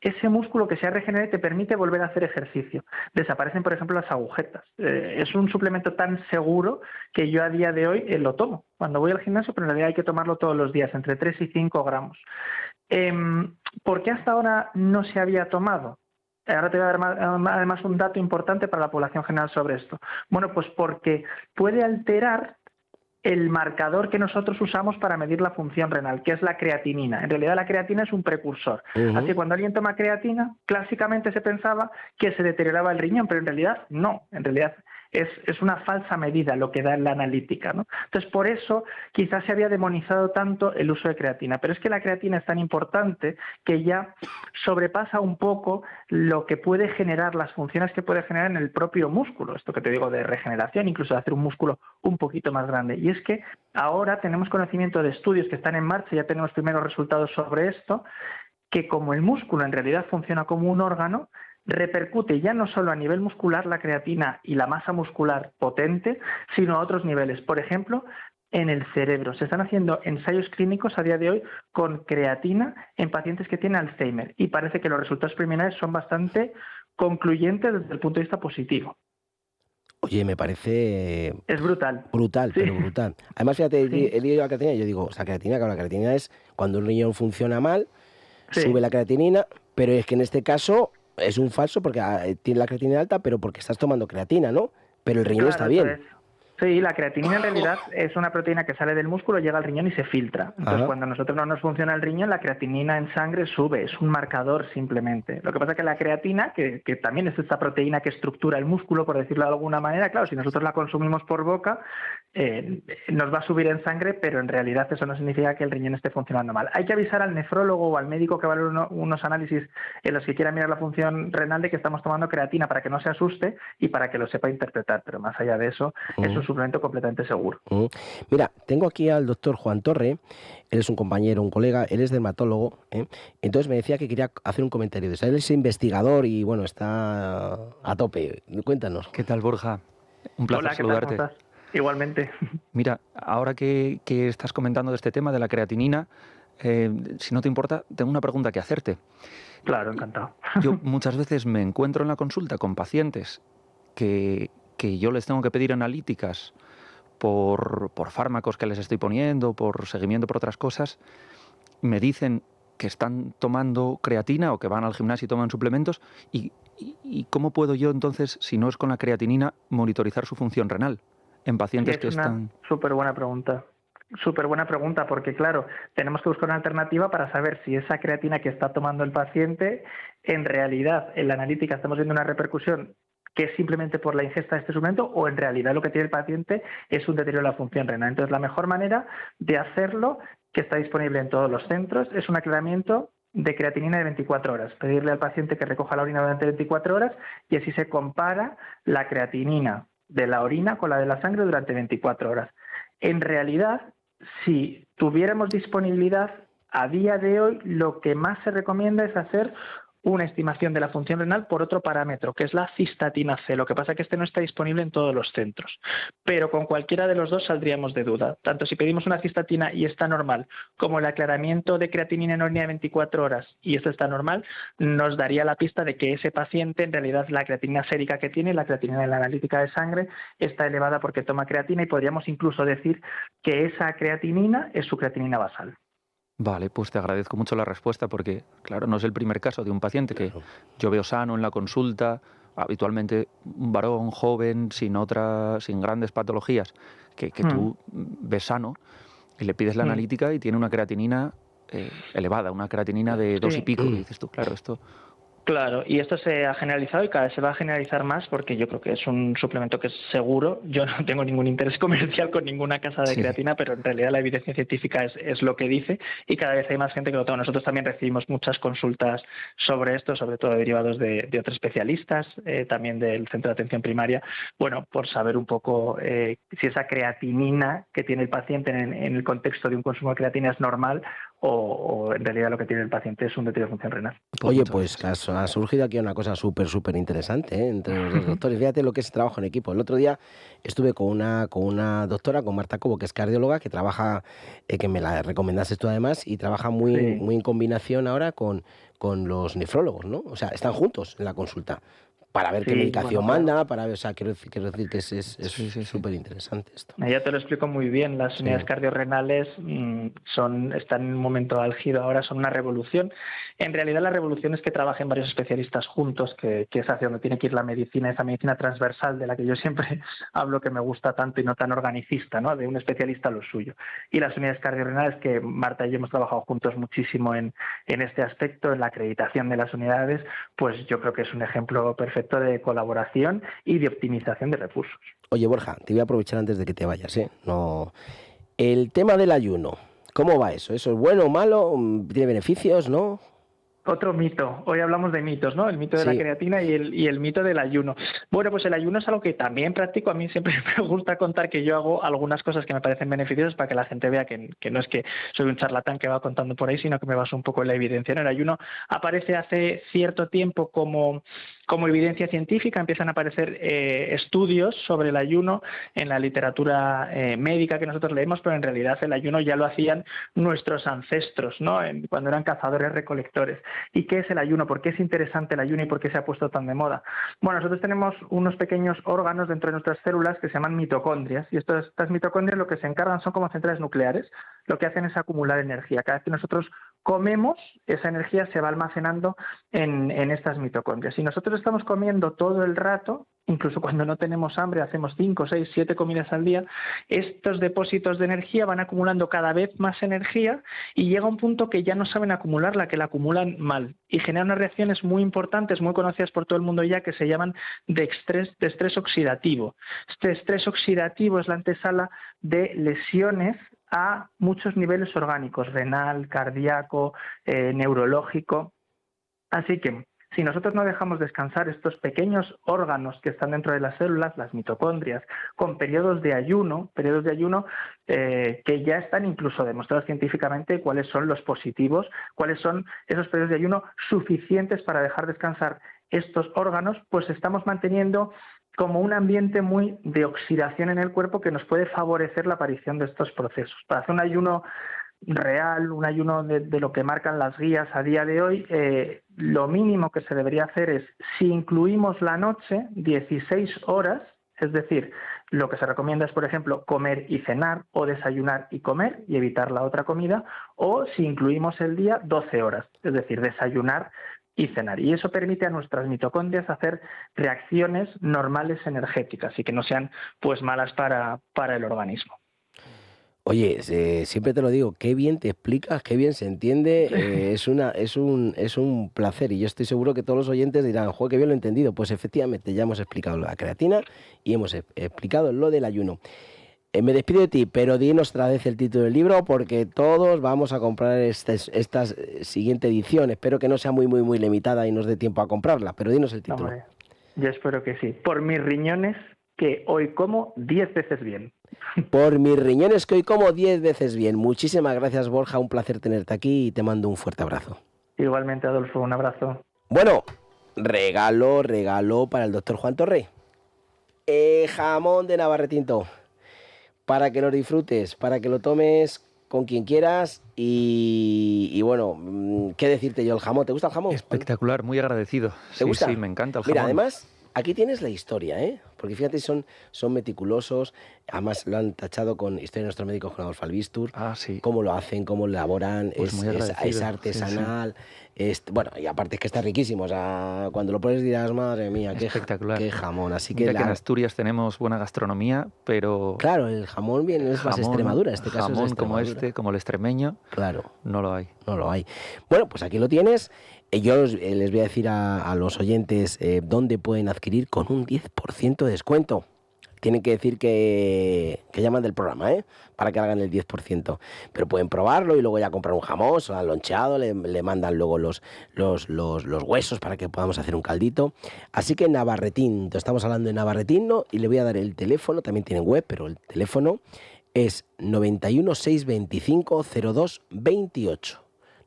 ese músculo que se ha regenerado y te permite volver a hacer ejercicio. Desaparecen, por ejemplo, las agujetas. Es un suplemento tan seguro que yo a día de hoy lo tomo cuando voy al gimnasio, pero en realidad hay que tomarlo todos los días, entre 3 y 5 gramos. ¿Por qué hasta ahora no se había tomado? Ahora te voy a dar además un dato importante para la población general sobre esto. Bueno, pues porque puede alterar el marcador que nosotros usamos para medir la función renal, que es la creatinina. En realidad la creatina es un precursor. Así que cuando alguien toma creatina, clásicamente se pensaba que se deterioraba el riñón, pero en realidad no. En realidad es una falsa medida lo que da en la analítica, ¿no? Entonces, por eso quizás se había demonizado tanto el uso de creatina. Pero es que la creatina es tan importante que ya sobrepasa un poco lo que puede generar, las funciones que puede generar en el propio músculo. Esto que te digo de regeneración, incluso de hacer un músculo un poquito más grande. Y es que ahora tenemos conocimiento de estudios que están en marcha, ya tenemos primeros resultados sobre esto, que como el músculo en realidad funciona como un órgano, repercute ya no solo a nivel muscular la creatina y la masa muscular potente, sino a otros niveles. Por ejemplo, en el cerebro. Se están haciendo ensayos clínicos a día de hoy con creatina en pacientes que tienen Alzheimer y parece que los resultados preliminares son bastante concluyentes desde el punto de vista positivo. Oye, me parece Es brutal. brutal, Sí, pero brutal. Además, fíjate, sí, he leído la creatinina y yo digo, o sea, creatinina, claro, la creatinina es cuando un riñón funciona mal, sí. sube la creatinina, pero es que en este caso es un falso porque tiene la creatinina alta, pero porque estás tomando creatina, ¿no? Pero el riñón está Claro, eso bien. es. Sí, la creatinina en realidad es una proteína que sale del músculo, llega al riñón y se filtra. Entonces, Ajá. cuando a nosotros no nos funciona el riñón, la creatinina en sangre sube, es un marcador simplemente. Lo que pasa es que la creatina, que también es esta proteína que estructura el músculo, por decirlo de alguna manera, claro, si nosotros la consumimos por boca, nos va a subir en sangre, pero en realidad eso no significa que el riñón esté funcionando mal. Hay que avisar al nefrólogo o al médico que valore unos análisis en los que quiera mirar la función renal de que estamos tomando creatina para que no se asuste y para que lo sepa interpretar, pero más allá de eso, es un suplemento completamente seguro. Mira, tengo aquí al doctor Juan Torre, él es un compañero, un colega, él es dermatólogo, ¿eh? Entonces me decía que quería hacer un comentario de eso. Él es investigador y bueno, está a tope. Cuéntanos. ¿Qué tal, Borja? Un placer Hola, ¿qué tal? saludarte. ¿Cómo estás? Igualmente. Mira, ahora que estás comentando de este tema de la creatinina, si no te importa, tengo una pregunta que hacerte. Claro, encantado. Yo muchas veces me encuentro en la consulta con pacientes que yo les tengo que pedir analíticas por fármacos que les estoy poniendo, por seguimiento, por otras cosas. Me dicen que están tomando creatina o que van al gimnasio y toman suplementos. ¿Y cómo puedo yo entonces, si no es con la creatinina, monitorizar su función renal en pacientes que están...? Súper buena pregunta. Súper buena pregunta, porque claro, tenemos que buscar una alternativa para saber si esa creatina que está tomando el paciente, en realidad en la analítica estamos viendo una repercusión que es simplemente por la ingesta de este suplemento o en realidad lo que tiene el paciente es un deterioro de la función renal. Entonces, la mejor manera de hacerlo, que está disponible en todos los centros, es un aclaramiento de creatinina de 24 horas. Pedirle al paciente que recoja la orina durante 24 horas y así se compara la creatinina de la orina con la de la sangre durante 24 horas. En realidad, si tuviéramos disponibilidad, a día de hoy lo que más se recomienda es hacer una estimación de la función renal por otro parámetro, que es la cistatina C. Lo que pasa es que este no está disponible en todos los centros. Pero con cualquiera de los dos saldríamos de duda. Tanto si pedimos una cistatina y está normal, como el aclaramiento de creatinina en orina de 24 horas y esto está normal, nos daría la pista de que ese paciente, en realidad, la creatinina sérica que tiene, la creatinina en la analítica de sangre, está elevada porque toma creatina y podríamos incluso decir que esa creatinina es su creatinina basal. Vale, pues te agradezco mucho la respuesta porque, claro, no es el primer caso de un paciente que yo veo sano en la consulta, habitualmente un varón joven, sin grandes patologías, que tú ves sano y le pides la analítica y tiene una creatinina elevada, una creatinina de 2 y pico. Y dices tú, claro, esto... Claro, y esto se ha generalizado y cada vez se va a generalizar más porque yo creo que es un suplemento que es seguro. Yo no tengo ningún interés comercial con ninguna casa de creatina, pero en realidad la evidencia científica es lo que dice y cada vez hay más gente que lo toma. Nosotros también recibimos muchas consultas sobre esto, sobre todo derivados de otros especialistas, también del centro de atención primaria, bueno, por saber un poco si esa creatinina que tiene el paciente en el contexto de un consumo de creatina es normal o en realidad lo que tiene el paciente es un deterioro de función renal. Oye, pues ha surgido aquí una cosa súper interesante, ¿eh? Entre los dos doctores. Fíjate lo que es trabajo en equipo. El otro día estuve con una doctora, con Marta Cobo, que es cardióloga, que trabaja, que me la recomendaste tú además, y trabaja muy en combinación ahora con los nefrólogos, ¿no? O sea, están juntos en la consulta para ver qué medicación manda, para ver, o sea, quiero decir que es súper interesante esto. Ya te lo explico muy bien. Las unidades cardiorrenales están en un momento álgido ahora, son una revolución. En realidad la revolución es que trabajen varios especialistas juntos, que es hacia donde tiene que ir la medicina, esa medicina transversal de la que yo siempre hablo, que me gusta tanto y no tan organicista, ¿no? De un especialista a lo suyo. Y las unidades cardiorrenales, que Marta y yo hemos trabajado juntos muchísimo en este aspecto, en la acreditación de las unidades, pues yo creo que es un ejemplo perfecto de colaboración y de optimización de recursos. Oye, Borja, te voy a aprovechar antes de que te vayas, ¿eh? No... El tema del ayuno, ¿cómo va eso? ¿Eso es bueno o malo? ¿Tiene beneficios, no? Otro mito. Hoy hablamos de mitos, ¿no? El mito de la creatina y el mito del ayuno. Bueno, pues el ayuno es algo que también practico. A mí siempre me gusta contar que yo hago algunas cosas que me parecen beneficiosas para que la gente vea que no es que soy un charlatán que va contando por ahí, sino que me baso un poco en la evidencia. El ayuno aparece hace cierto tiempo como como evidencia científica, empiezan a aparecer estudios sobre el ayuno en la literatura médica que nosotros leemos, pero en realidad el ayuno ya lo hacían nuestros ancestros, ¿no? Cuando eran cazadores-recolectores. ¿Y qué es el ayuno? ¿Por qué es interesante el ayuno y por qué se ha puesto tan de moda? Bueno, nosotros tenemos unos pequeños órganos dentro de nuestras células que se llaman mitocondrias, y estas mitocondrias lo que se encargan son como centrales nucleares, lo que hacen es acumular energía. Cada vez que nosotros comemos, esa energía se va almacenando en estas mitocondrias. Si nosotros estamos comiendo todo el rato, incluso cuando no tenemos hambre, hacemos 5, 6, 7 comidas al día, estos depósitos de energía van acumulando cada vez más energía y llega un punto que ya no saben acumularla, que la acumulan mal y generan unas reacciones muy importantes, muy conocidas por todo el mundo ya, que se llaman de estrés oxidativo. Este estrés oxidativo es la antesala de lesiones a muchos niveles orgánicos, renal, cardíaco, neurológico. Así que si nosotros no dejamos descansar estos pequeños órganos que están dentro de las células, las mitocondrias, con periodos de ayuno que ya están incluso demostrados científicamente cuáles son los positivos, cuáles son esos periodos de ayuno suficientes para dejar descansar estos órganos, pues estamos manteniendo como un ambiente muy de oxidación en el cuerpo que nos puede favorecer la aparición de estos procesos. Para hacer un ayuno real, un ayuno de lo que marcan las guías a día de hoy, lo mínimo que se debería hacer es, si incluimos la noche, 16 horas, es decir, lo que se recomienda es, por ejemplo, comer y cenar, o desayunar y comer y evitar la otra comida, o si incluimos el día, 12 horas, es decir, desayunar y cenar. Y eso permite a nuestras mitocondrias hacer reacciones normales energéticas y que no sean pues malas para el organismo. Oye, siempre te lo digo, qué bien te explicas, qué bien se entiende, es un placer y yo estoy seguro que todos los oyentes dirán, joder, qué bien lo he entendido. Pues efectivamente, ya hemos explicado la creatina y hemos explicado lo del ayuno. Me despido de ti, pero dinos otra vez el título del libro porque todos vamos a comprar esta siguiente edición. Espero que no sea muy limitada y nos dé tiempo a comprarla, pero dinos el título. Hombre, yo espero que sí. Por mis riñones, que hoy como 10 veces bien. Por mis riñones, que hoy como 10 veces bien. Muchísimas gracias, Borja, un placer tenerte aquí y te mando un fuerte abrazo. Igualmente, Adolfo, un abrazo. Bueno, regalo para el doctor Juan Torre. Jamón de Navarretinto. Para que lo disfrutes, para que lo tomes con quien quieras y bueno, ¿qué decirte yo? El jamón, ¿te gusta el jamón? Espectacular, muy agradecido. ¿Te gusta? Sí, me encanta el jamón. Mira, además, aquí tienes la historia, ¿eh? Porque fíjate, son meticulosos, además lo han tachado con Historia de nuestros médicos con Adolfo Albistur. Ah, sí. Cómo lo hacen, cómo lo elaboran, Pues es artesanal. Sí. Bueno, y aparte es que está riquísimo, o sea, cuando lo pones dirás, madre mía, espectacular. Qué jamón. Así que en Asturias tenemos buena gastronomía, pero... Claro, el jamón bien es más Extremadura, en este caso jamón es como como el extremeño, claro, no lo hay. No lo hay. Bueno, pues aquí lo tienes. Yo les voy a decir a los oyentes dónde pueden adquirir con un 10% de descuento. Tienen que decir que llaman del programa, para que hagan el 10%. Pero pueden probarlo y luego ya comprar un jamón, se lo han loncheado, le mandan luego los huesos para que podamos hacer un caldito. Así que Navarretín, estamos hablando de Navarretín, ¿no? Y le voy a dar el teléfono, también tienen web, pero el teléfono es 91 625 02 28.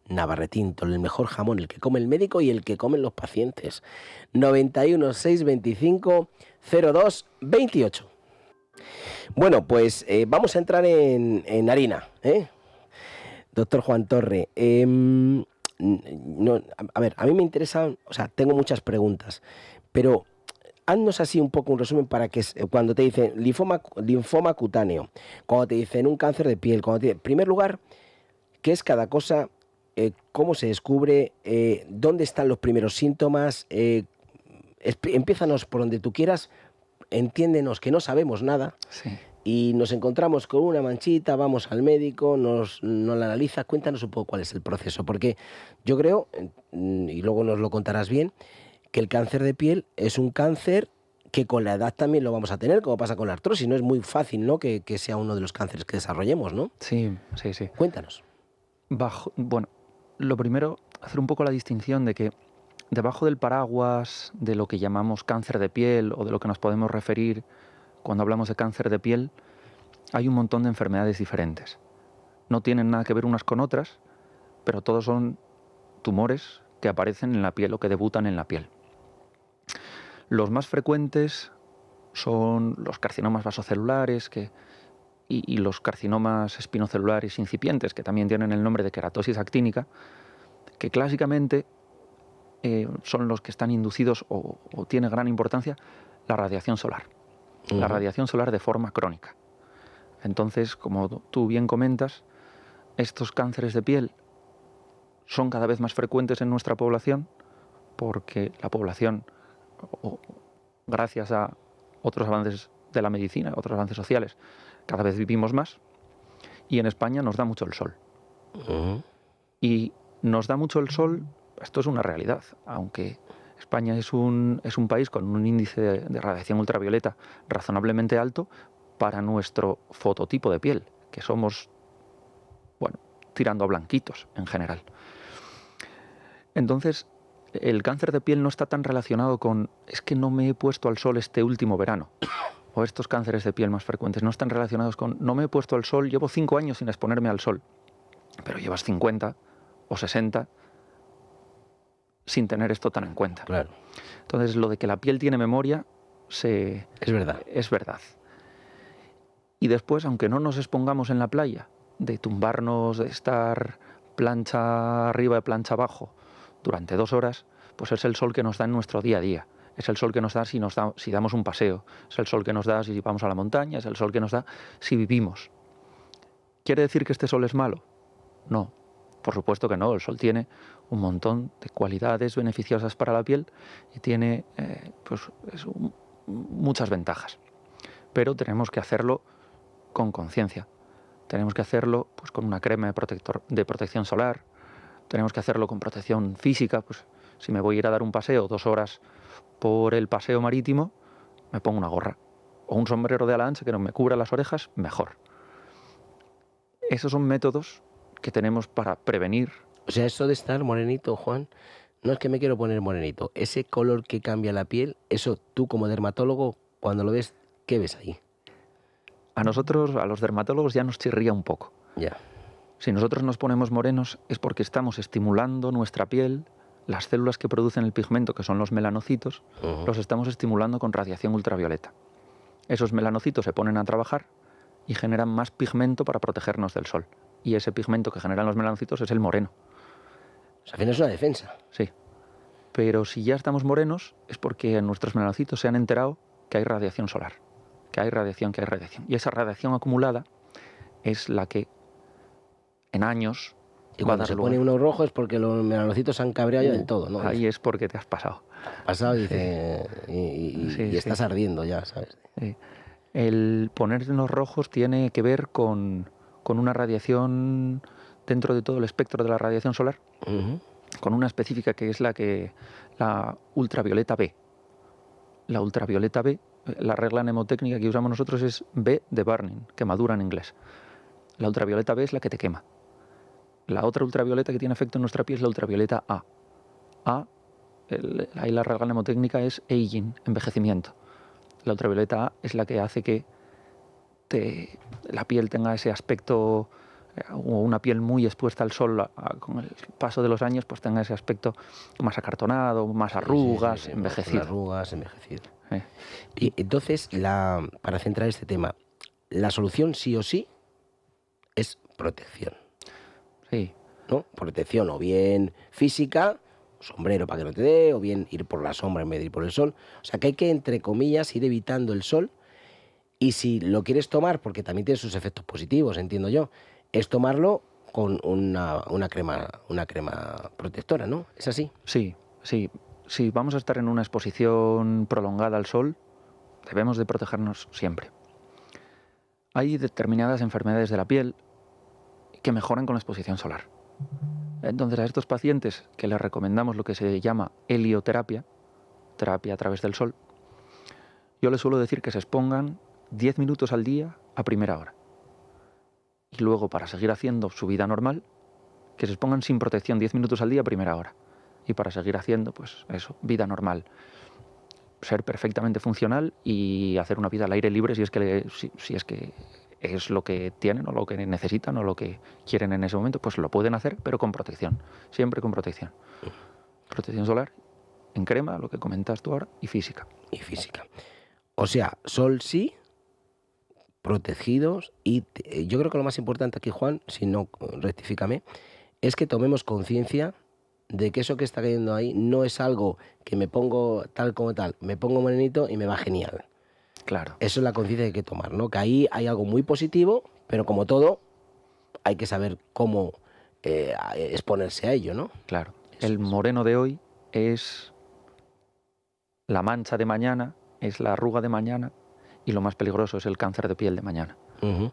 Navarretinto, el mejor jamón, el que come el médico y el que comen los pacientes. 91 625 02 28. Bueno, pues vamos a entrar en harina, doctor Juan Torre. No, a ver, a mí me interesan, o sea, tengo muchas preguntas, pero haznos así un poco un resumen para que cuando te dicen linfoma cutáneo, cuando te dicen un cáncer de piel, en primer lugar, ¿qué es cada cosa? ¿Cómo se descubre? ¿Dónde están los primeros síntomas? Empiézanos por donde tú quieras, entiéndenos que no sabemos nada. Sí. Y nos encontramos con una manchita, vamos al médico, nos la analiza, cuéntanos un poco cuál es el proceso, porque yo creo, y luego nos lo contarás bien, que el cáncer de piel es un cáncer que con la edad también lo vamos a tener, como pasa con la artrosis, no es muy fácil, ¿no?, que sea uno de los cánceres que desarrollemos, ¿no? Sí. Cuéntanos. Bueno, lo primero, hacer un poco la distinción de que debajo del paraguas de lo que llamamos cáncer de piel o de lo que nos podemos referir cuando hablamos de cáncer de piel, hay un montón de enfermedades diferentes. No tienen nada que ver unas con otras, pero todos son tumores que aparecen en la piel o que debutan en la piel. Los más frecuentes son los carcinomas vasocelulares y los carcinomas espinocelulares incipientes, que también tienen el nombre de queratosis actínica, que clásicamente son los que están inducidos o tiene gran importancia la radiación solar. La radiación solar de forma crónica. Entonces, como tú bien comentas, estos cánceres de piel son cada vez más frecuentes en nuestra población porque la población, gracias a otros avances de la medicina, otros avances sociales, cada vez vivimos más, y en España nos da mucho el sol. Y nos da mucho el sol, esto es una realidad, aunque España es un país con un índice de radiación ultravioleta razonablemente alto para nuestro fototipo de piel, que somos, bueno, tirando a blanquitos en general. Entonces, el cáncer de piel no está tan relacionado con es que no me he puesto al sol este último verano, o estos cánceres de piel más frecuentes no están relacionados con no me he puesto al sol, llevo 5 años sin exponerme al sol, pero llevas 50 o 60 sin tener esto tan en cuenta. Claro. Entonces, lo de que la piel tiene memoria es verdad. Es verdad. Y después, aunque no nos expongamos en la playa, de tumbarnos, de estar plancha arriba y plancha abajo durante 2 horas, pues es el sol que nos da en nuestro día a día. Es el sol que nos da si damos un paseo. Es el sol que nos da si vamos a la montaña. Es el sol que nos da si vivimos. ¿Quiere decir que este sol es malo? No, por supuesto que no. El sol tiene un montón de cualidades beneficiosas para la piel y tiene muchas ventajas. Pero tenemos que hacerlo con conciencia. Tenemos que hacerlo pues, con una crema de protección solar. Tenemos que hacerlo con protección física. Pues, si me voy a ir a dar un paseo 2 horas por el paseo marítimo, me pongo una gorra o un sombrero de ala ancha que no me cubra las orejas, mejor. Esos son métodos que tenemos para prevenir. O sea, eso de estar morenito, Juan, no es que me quiero poner morenito. Ese color que cambia la piel, eso tú como dermatólogo, cuando lo ves, ¿qué ves ahí? A nosotros, a los dermatólogos, ya nos chirría un poco. Ya. Si nosotros nos ponemos morenos es porque estamos estimulando nuestra piel, las células que producen el pigmento, que son los melanocitos, los estamos estimulando con radiación ultravioleta. Esos melanocitos se ponen a trabajar y generan más pigmento para protegernos del sol. Y ese pigmento que generan los melanocitos es el moreno. O sea, al final es una defensa. Sí. Pero si ya estamos morenos es porque nuestros melanocitos se han enterado que hay radiación solar, que hay radiación. Y esa radiación acumulada es la que en años... Y cuando se pone uno rojo es porque los melanocitos se han cabreado ya del todo, ¿no? Ahí es porque te has pasado. Pasado y dice, y estás ardiendo ya, ¿sabes? Sí. El ponernos rojos tiene que ver con una radiación dentro de todo el espectro de la radiación solar, con una específica que es la ultravioleta B. La ultravioleta B, la regla mnemotécnica que usamos nosotros es B de burning, quemadura en inglés. La ultravioleta B es la que te quema. La otra ultravioleta que tiene efecto en nuestra piel es la ultravioleta A. Ahí la regla mnemotécnica es aging, envejecimiento. La ultravioleta A es la que hace que la piel tenga ese aspecto, o una piel muy expuesta al sol con el paso de los años, pues tenga ese aspecto más acartonado, más arrugas, envejecido. Arrugas, envejecido. Y entonces, para centrar este tema, la solución sí o sí es protección. Sí. ¿No? Protección o bien física, sombrero para que no te dé, o bien ir por la sombra en vez de ir por el sol. O sea que hay que, entre comillas, ir evitando el sol. Y si lo quieres tomar, porque también tiene sus efectos positivos, entiendo yo, es tomarlo con una crema protectora, ¿no? ¿Es así? Sí. Si vamos a estar en una exposición prolongada al sol, debemos de protegernos siempre. Hay determinadas enfermedades de la piel que mejoran con la exposición solar. Entonces, a estos pacientes que les recomendamos lo que se llama helioterapia, terapia a través del sol, yo les suelo decir que se expongan 10 minutos al día a primera hora. Y luego, para seguir haciendo su vida normal, que se expongan sin protección 10 minutos al día a primera hora. Y para seguir haciendo, pues eso, vida normal. Ser perfectamente funcional y hacer una vida al aire libre si es que es lo que tienen o lo que necesitan o lo que quieren en ese momento, pues lo pueden hacer, pero con protección. Siempre con protección. Protección solar en crema, lo que comentas tú ahora, y física. Y física. O sea, sol sí, protegidos y yo creo que lo más importante aquí, Juan, si no, rectifícame, es que tomemos conciencia de que eso que está cayendo ahí no es algo que me pongo tal como tal, me pongo morenito y me va genial. Claro. Eso es la conciencia que hay que tomar, ¿no? Que ahí hay algo muy positivo, pero como todo, hay que saber cómo exponerse a ello, ¿no? Claro. Eso El es. moreno de hoy es la mancha de mañana, es la arruga de mañana, y lo más peligroso es el cáncer de piel de mañana. Ujú.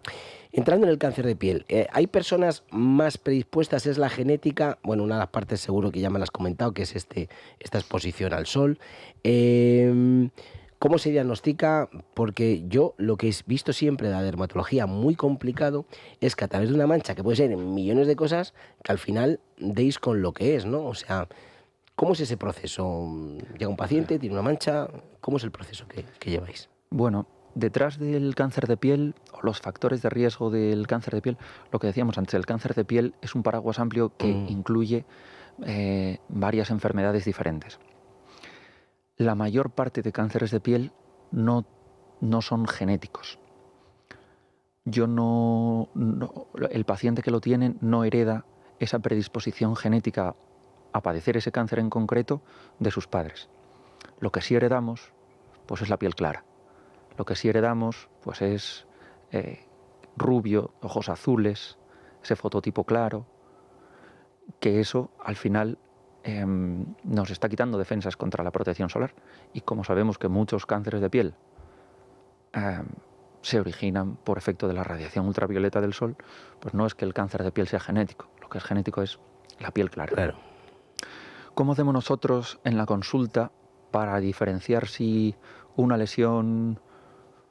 Entrando en el cáncer de piel, hay personas más predispuestas, es la genética, bueno, una de las partes seguro que ya me lo has comentado, que es esta exposición al sol. ¿Cómo se diagnostica? Porque yo lo que he visto siempre de la dermatología muy complicado es que a través de una mancha, que puede ser en millones de cosas, que al final deis con lo que es, ¿no? O sea, ¿cómo es ese proceso? Llega un paciente, tiene una mancha, ¿cómo es el proceso que lleváis? Bueno, detrás del cáncer de piel, o los factores de riesgo del cáncer de piel, lo que decíamos antes, el cáncer de piel es un paraguas amplio que incluye varias enfermedades diferentes. La mayor parte de cánceres de piel no son genéticos. El paciente que lo tiene no hereda esa predisposición genética a padecer ese cáncer en concreto de sus padres. Lo que sí heredamos, pues es la piel clara. Lo que sí heredamos, pues es rubio, ojos azules, ese fototipo claro, que eso al final nos está quitando defensas contra la protección solar. Y como sabemos que muchos cánceres de piel se originan por efecto de la radiación ultravioleta del sol, pues no es que el cáncer de piel sea genético, lo que es genético es la piel clara. Claro. ¿Cómo hacemos nosotros en la consulta para diferenciar si una lesión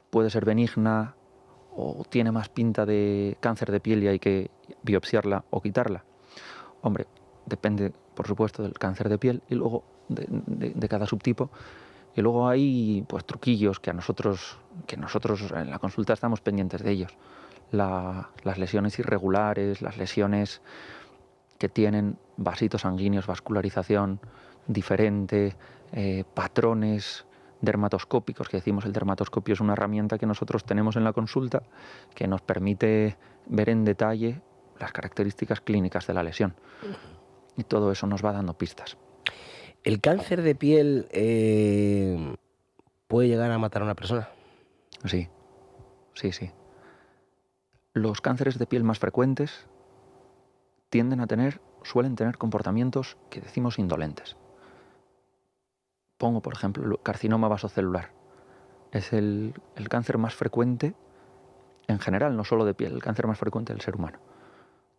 puede ser benigna o tiene más pinta de cáncer de piel y hay que biopsiarla o quitarla? Hombre, depende, por supuesto, del cáncer de piel y luego de cada subtipo. Y luego hay pues truquillos que nosotros en la consulta estamos pendientes de ellos. Las lesiones irregulares, las lesiones que tienen vasitos sanguíneos, vascularización diferente, patrones dermatoscópicos, que decimos el dermatoscopio es una herramienta que nosotros tenemos en la consulta que nos permite ver en detalle las características clínicas de la lesión. Y todo eso nos va dando pistas. ¿El cáncer de piel puede llegar a matar a una persona? Sí. Los cánceres de piel más frecuentes suelen tener comportamientos que decimos indolentes. Pongo, por ejemplo, el carcinoma vasocelular. Es el cáncer más frecuente en general, no solo de piel, el cáncer más frecuente del ser humano.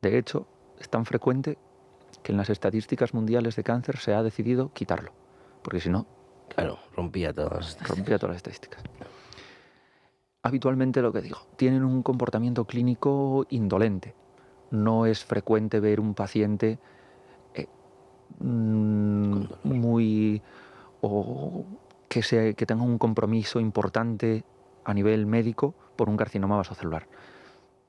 De hecho, es tan frecuente que en las estadísticas mundiales de cáncer se ha decidido quitarlo, porque si no... Claro, rompía todas las estadísticas. Habitualmente, lo que digo, tienen un comportamiento clínico indolente. No es frecuente ver un paciente muy... o que tenga un compromiso importante a nivel médico por un carcinoma vasocelular.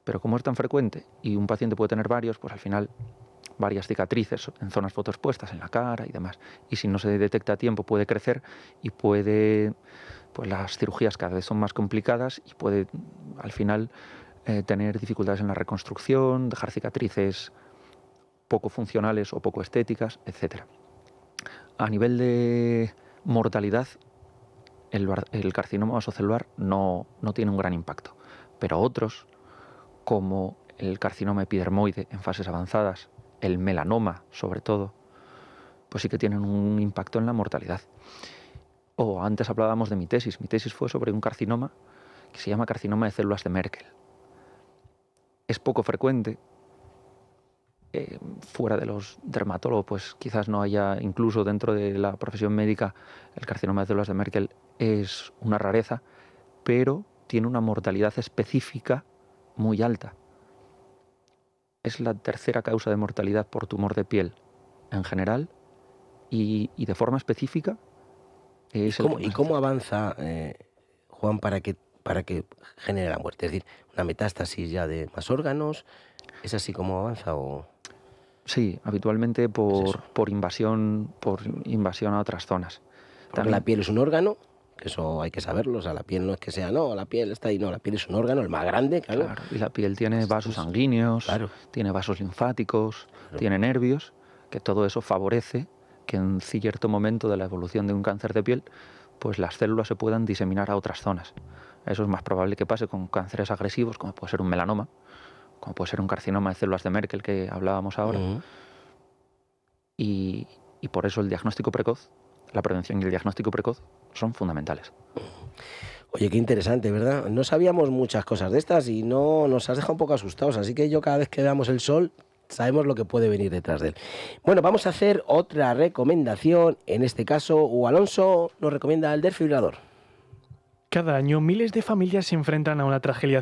Pero como es tan frecuente y un paciente puede tener varios, pues al final varias cicatrices en zonas fotoexpuestas en la cara y demás. Y si no se detecta a tiempo puede crecer y puede, pues las cirugías cada vez son más complicadas y puede al final tener dificultades en la reconstrucción, dejar cicatrices poco funcionales o poco estéticas, etc. A nivel de mortalidad, el carcinoma vasocelular no tiene un gran impacto, pero otros, como el carcinoma epidermoide en fases avanzadas, el melanoma sobre todo, pues sí que tienen un impacto en la mortalidad. O antes hablábamos de mi tesis. Mi tesis fue sobre un carcinoma que se llama carcinoma de células de Merkel. Es poco frecuente. Fuera de los dermatólogos, pues quizás no haya, incluso dentro de la profesión médica, el carcinoma de células de Merkel es una rareza, pero tiene una mortalidad específica muy alta. Es la tercera causa de mortalidad por tumor de piel en general y de forma específica es ¿Y cómo avanza, Juan, para que genere la muerte? Es decir, una metástasis ya de más órganos, ¿es así como avanza o...? Sí, habitualmente por invasión a otras zonas. Porque la piel es un órgano, que eso hay que saberlo, o sea, la piel no es que sea, no, la piel está ahí, no, la piel es un órgano, el más grande, claro. Claro, y la piel tiene vasos sanguíneos, claro, tiene vasos linfáticos, tiene nervios, que todo eso favorece que en cierto momento de la evolución de un cáncer de piel, pues las células se puedan diseminar a otras zonas. Eso es más probable que pase con cánceres agresivos, como puede ser un melanoma, como puede ser un carcinoma de células de Merkel que hablábamos ahora. Y por eso el diagnóstico precoz, la prevención y el diagnóstico precoz son fundamentales. Oye, qué interesante, ¿verdad? No sabíamos muchas cosas de estas y no nos has dejado un poco asustados, así que yo cada vez que veamos el sol sabemos lo que puede venir detrás de él. Bueno, vamos a hacer otra recomendación, en este caso, Alonso nos recomienda el desfibrilador. Cada año miles de familias se enfrentan a una tragedia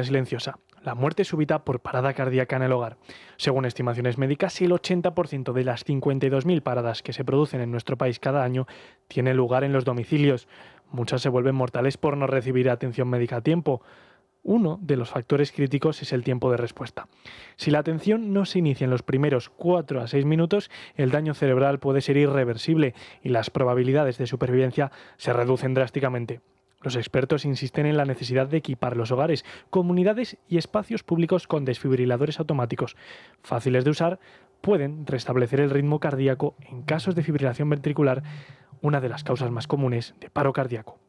silenciosa, la muerte súbita por parada cardíaca en el hogar. Según estimaciones médicas, el 80% de las 52.000 paradas que se producen en nuestro país cada año tiene lugar en los domicilios. Muchas se vuelven mortales por no recibir atención médica a tiempo. Uno de los factores críticos es el tiempo de respuesta. Si la atención no se inicia en los primeros 4 a 6 minutos, el daño cerebral puede ser irreversible y las probabilidades de supervivencia se reducen drásticamente. Los expertos insisten en la necesidad de equipar los hogares, comunidades y espacios públicos con desfibriladores automáticos. Fáciles de usar, pueden restablecer el ritmo cardíaco en casos de fibrilación ventricular, una de las causas más comunes de paro cardíaco.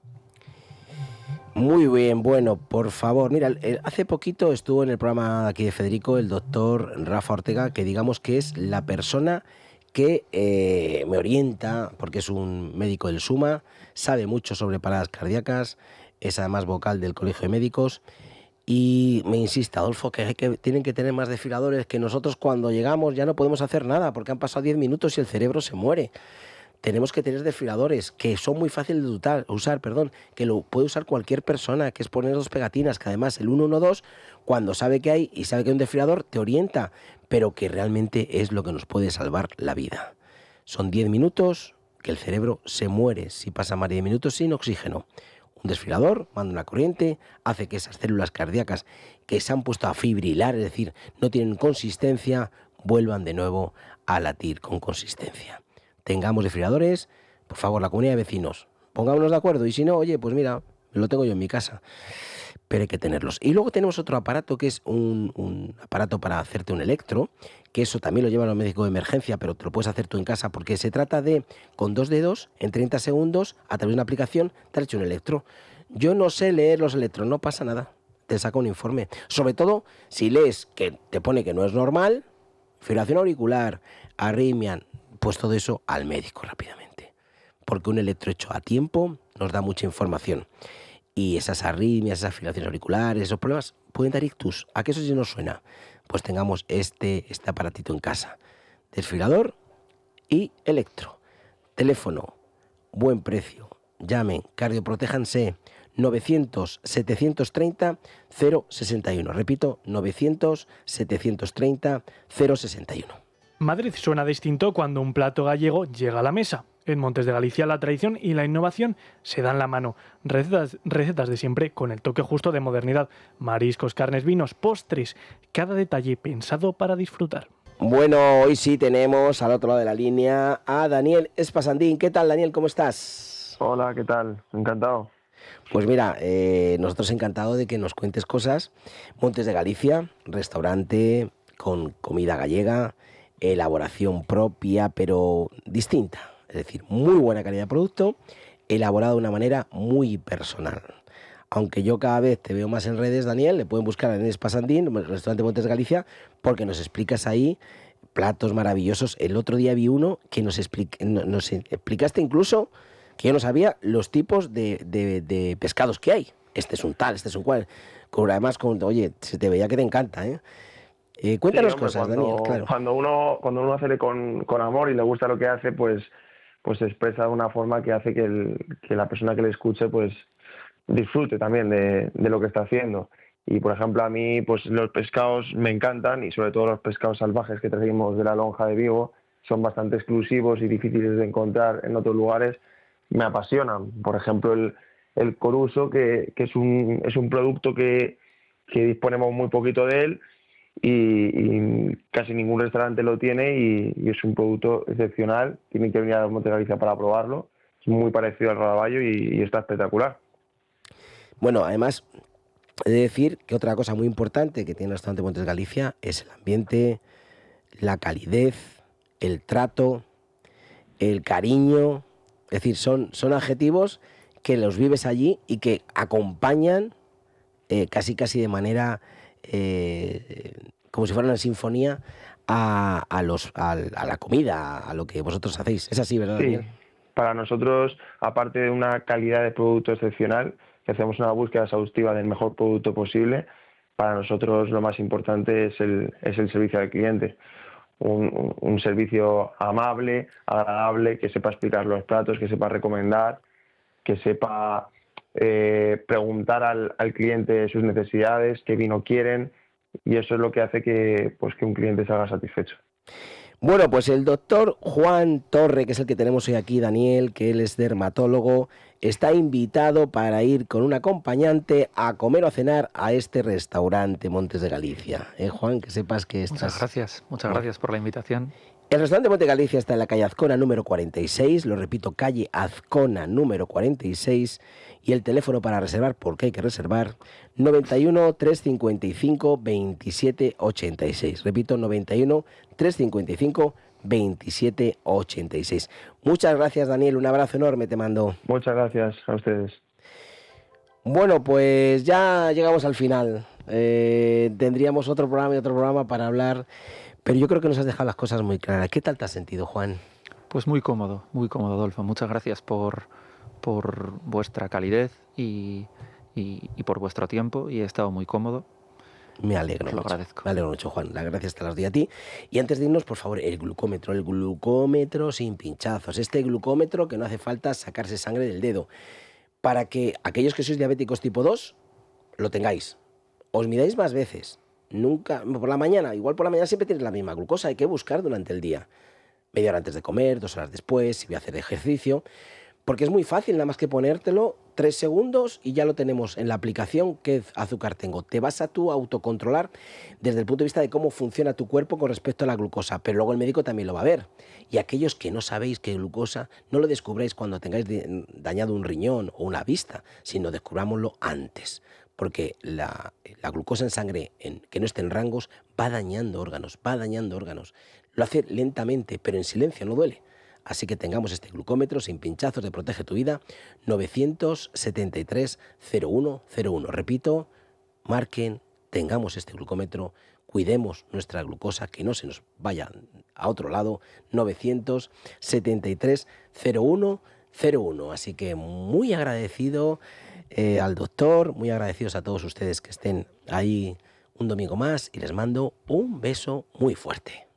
Muy bien, bueno, por favor, mira, hace poquito estuvo en el programa aquí de Federico el doctor Rafa Ortega, que digamos que es la persona que me orienta, porque es un médico del SUMA, sabe mucho sobre paradas cardíacas, es además vocal del Colegio de Médicos y me insiste, Adolfo, que tienen que tener más desfibriladores, que nosotros cuando llegamos ya no podemos hacer nada porque han pasado 10 minutos y el cerebro se muere. Tenemos que tener desfibriladores que son muy fáciles de usar, que lo puede usar cualquier persona, que es poner 2 pegatinas, que además el 112, cuando sabe que hay y sabe que hay un desfibrilador, te orienta, pero que realmente es lo que nos puede salvar la vida. Son 10 minutos que el cerebro se muere si pasa más de 10 minutos sin oxígeno. Un desfibrilador manda una corriente, hace que esas células cardíacas que se han puesto a fibrilar, es decir, no tienen consistencia, vuelvan de nuevo a latir con consistencia. Tengamos desfibriladores, por favor, la comunidad de vecinos, pongámonos de acuerdo y si no, oye, pues mira, lo tengo yo en mi casa, pero hay que tenerlos. Y luego tenemos otro aparato que es un aparato para hacerte un electro, que eso también lo llevan los médicos de emergencia, pero te lo puedes hacer tú en casa porque se trata de, con 2 dedos, en 30 segundos, a través de una aplicación, te has hecho un electro. Yo no sé leer los electros, no pasa nada, te saca un informe. Sobre todo si lees que te pone que no es normal, fibrilación auricular, arritmia, pues todo eso al médico rápidamente, porque un electro hecho a tiempo nos da mucha información y esas arritmias, esas fibrilaciones auriculares, esos problemas pueden dar ictus. ¿A qué eso sí nos suena? Pues tengamos este aparatito en casa, desfibrilador y electro. Teléfono, buen precio, llamen, cardioprotéjanse, 900-730-061, repito, 900-730-061. Madrid suena distinto cuando un plato gallego llega a la mesa. En Montes de Galicia la tradición y la innovación se dan la mano. Recetas de siempre con el toque justo de modernidad. Mariscos, carnes, vinos, postres. Cada detalle pensado para disfrutar. Bueno, hoy sí tenemos al otro lado de la línea a Daniel Espasandín. ¿Qué tal, Daniel? ¿Cómo estás? Hola, ¿qué tal? Encantado. Pues mira, nosotros encantados de que nos cuentes cosas. Montes de Galicia, restaurante con comida gallega, elaboración propia, pero distinta. Es decir, muy buena calidad de producto, elaborado de una manera muy personal. Aunque yo cada vez te veo más en redes, Daniel, le pueden buscar en Espasandín, el restaurante Montes de Galicia, porque nos explicas ahí platos maravillosos. El otro día vi uno que nos explicaste incluso, que yo no sabía, los tipos de pescados que hay. Este es un tal, este es un cual. Además, oye, se te veía que te encanta, ¿eh? Cuéntanos cosas, Daniel, claro. Cuando uno hace con amor y le gusta lo que hace, pues se expresa de una forma que hace que la persona que le escuche pues disfrute también de lo que está haciendo. Y por ejemplo, a mí pues los pescados me encantan y sobre todo los pescados salvajes que trajimos de la lonja de Vigo son bastante exclusivos y difíciles de encontrar en otros lugares. Me apasionan. Por ejemplo, el coruso, que es un producto que disponemos muy poquito de él y casi ningún restaurante lo tiene y es un producto excepcional. Tienen que venir a Montes de Galicia para probarlo. Es muy parecido al rodaballo y está espectacular. Bueno, además, he de decir que otra cosa muy importante que tiene el restaurante Montes de Galicia es el ambiente, la calidez, el trato, el cariño. Es decir, son adjetivos que los vives allí y que acompañan casi de manera como si fuera una sinfonía a la comida, a lo que vosotros hacéis. Es así, ¿verdad, Sí, Daniel? para nosotros, aparte de una calidad de producto excepcional, que hacemos una búsqueda exhaustiva del mejor producto posible, para nosotros lo más importante es el servicio al cliente. Un servicio amable, agradable, que sepa explicar los platos, que sepa recomendar, que sepa preguntar al cliente sus necesidades, qué vino quieren, y eso es lo que hace que un cliente salga satisfecho. Bueno, pues el doctor Juan Torre, que es el que tenemos hoy aquí, Daniel, que él es dermatólogo, está invitado para ir con un acompañante a comer o a cenar a este restaurante Montes de Galicia. Juan, que sepas que estás... Muchas gracias por la invitación. El restaurante Montes de Galicia está en la calle Azcona número 46, lo repito, calle Azcona número 46, y el teléfono para reservar, porque hay que reservar, 91 355 27 86. Repito, 91 355 27 86. Muchas gracias, Daniel, un abrazo enorme te mando. Muchas gracias a ustedes. Bueno, pues ya llegamos al final. Tendríamos otro programa para hablar, pero yo creo que nos has dejado las cosas muy claras. ¿Qué tal te has sentido, Juan? Pues muy cómodo, Adolfo. Muchas gracias por vuestra calidez y por vuestro tiempo, y he estado muy cómodo. Me alegro. Os lo agradezco. Me alegro mucho, Juan. Las gracias te las doy a ti. Y antes de irnos, por favor, el glucómetro sin pinchazos. Este glucómetro que no hace falta sacarse sangre del dedo. Para que aquellos que sois diabéticos tipo 2 lo tengáis. Os midáis más veces. Nunca, por la mañana, igual por la mañana siempre tienes la misma glucosa. Hay que buscar durante el día. Media hora antes de comer, 2 horas después, si voy a hacer ejercicio. Porque es muy fácil, nada más que ponértelo 3 segundos y ya lo tenemos en la aplicación. ¿Qué azúcar tengo? Te vas a tú autocontrolar desde el punto de vista de cómo funciona tu cuerpo con respecto a la glucosa, pero luego el médico también lo va a ver. Y aquellos que no sabéis qué glucosa, no lo descubráis cuando tengáis dañado un riñón o una vista, sino descubrámoslo antes. Porque la glucosa en sangre que no esté en rangos va dañando órganos. Lo hace lentamente, pero en silencio, no duele. Así que tengamos este glucómetro sin pinchazos de Protege tu Vida, 973 0101. Repito, marquen, tengamos este glucómetro, cuidemos nuestra glucosa, que no se nos vaya a otro lado, 973 0101. Así que muy agradecido al doctor, muy agradecidos a todos ustedes que estén ahí un domingo más y les mando un beso muy fuerte.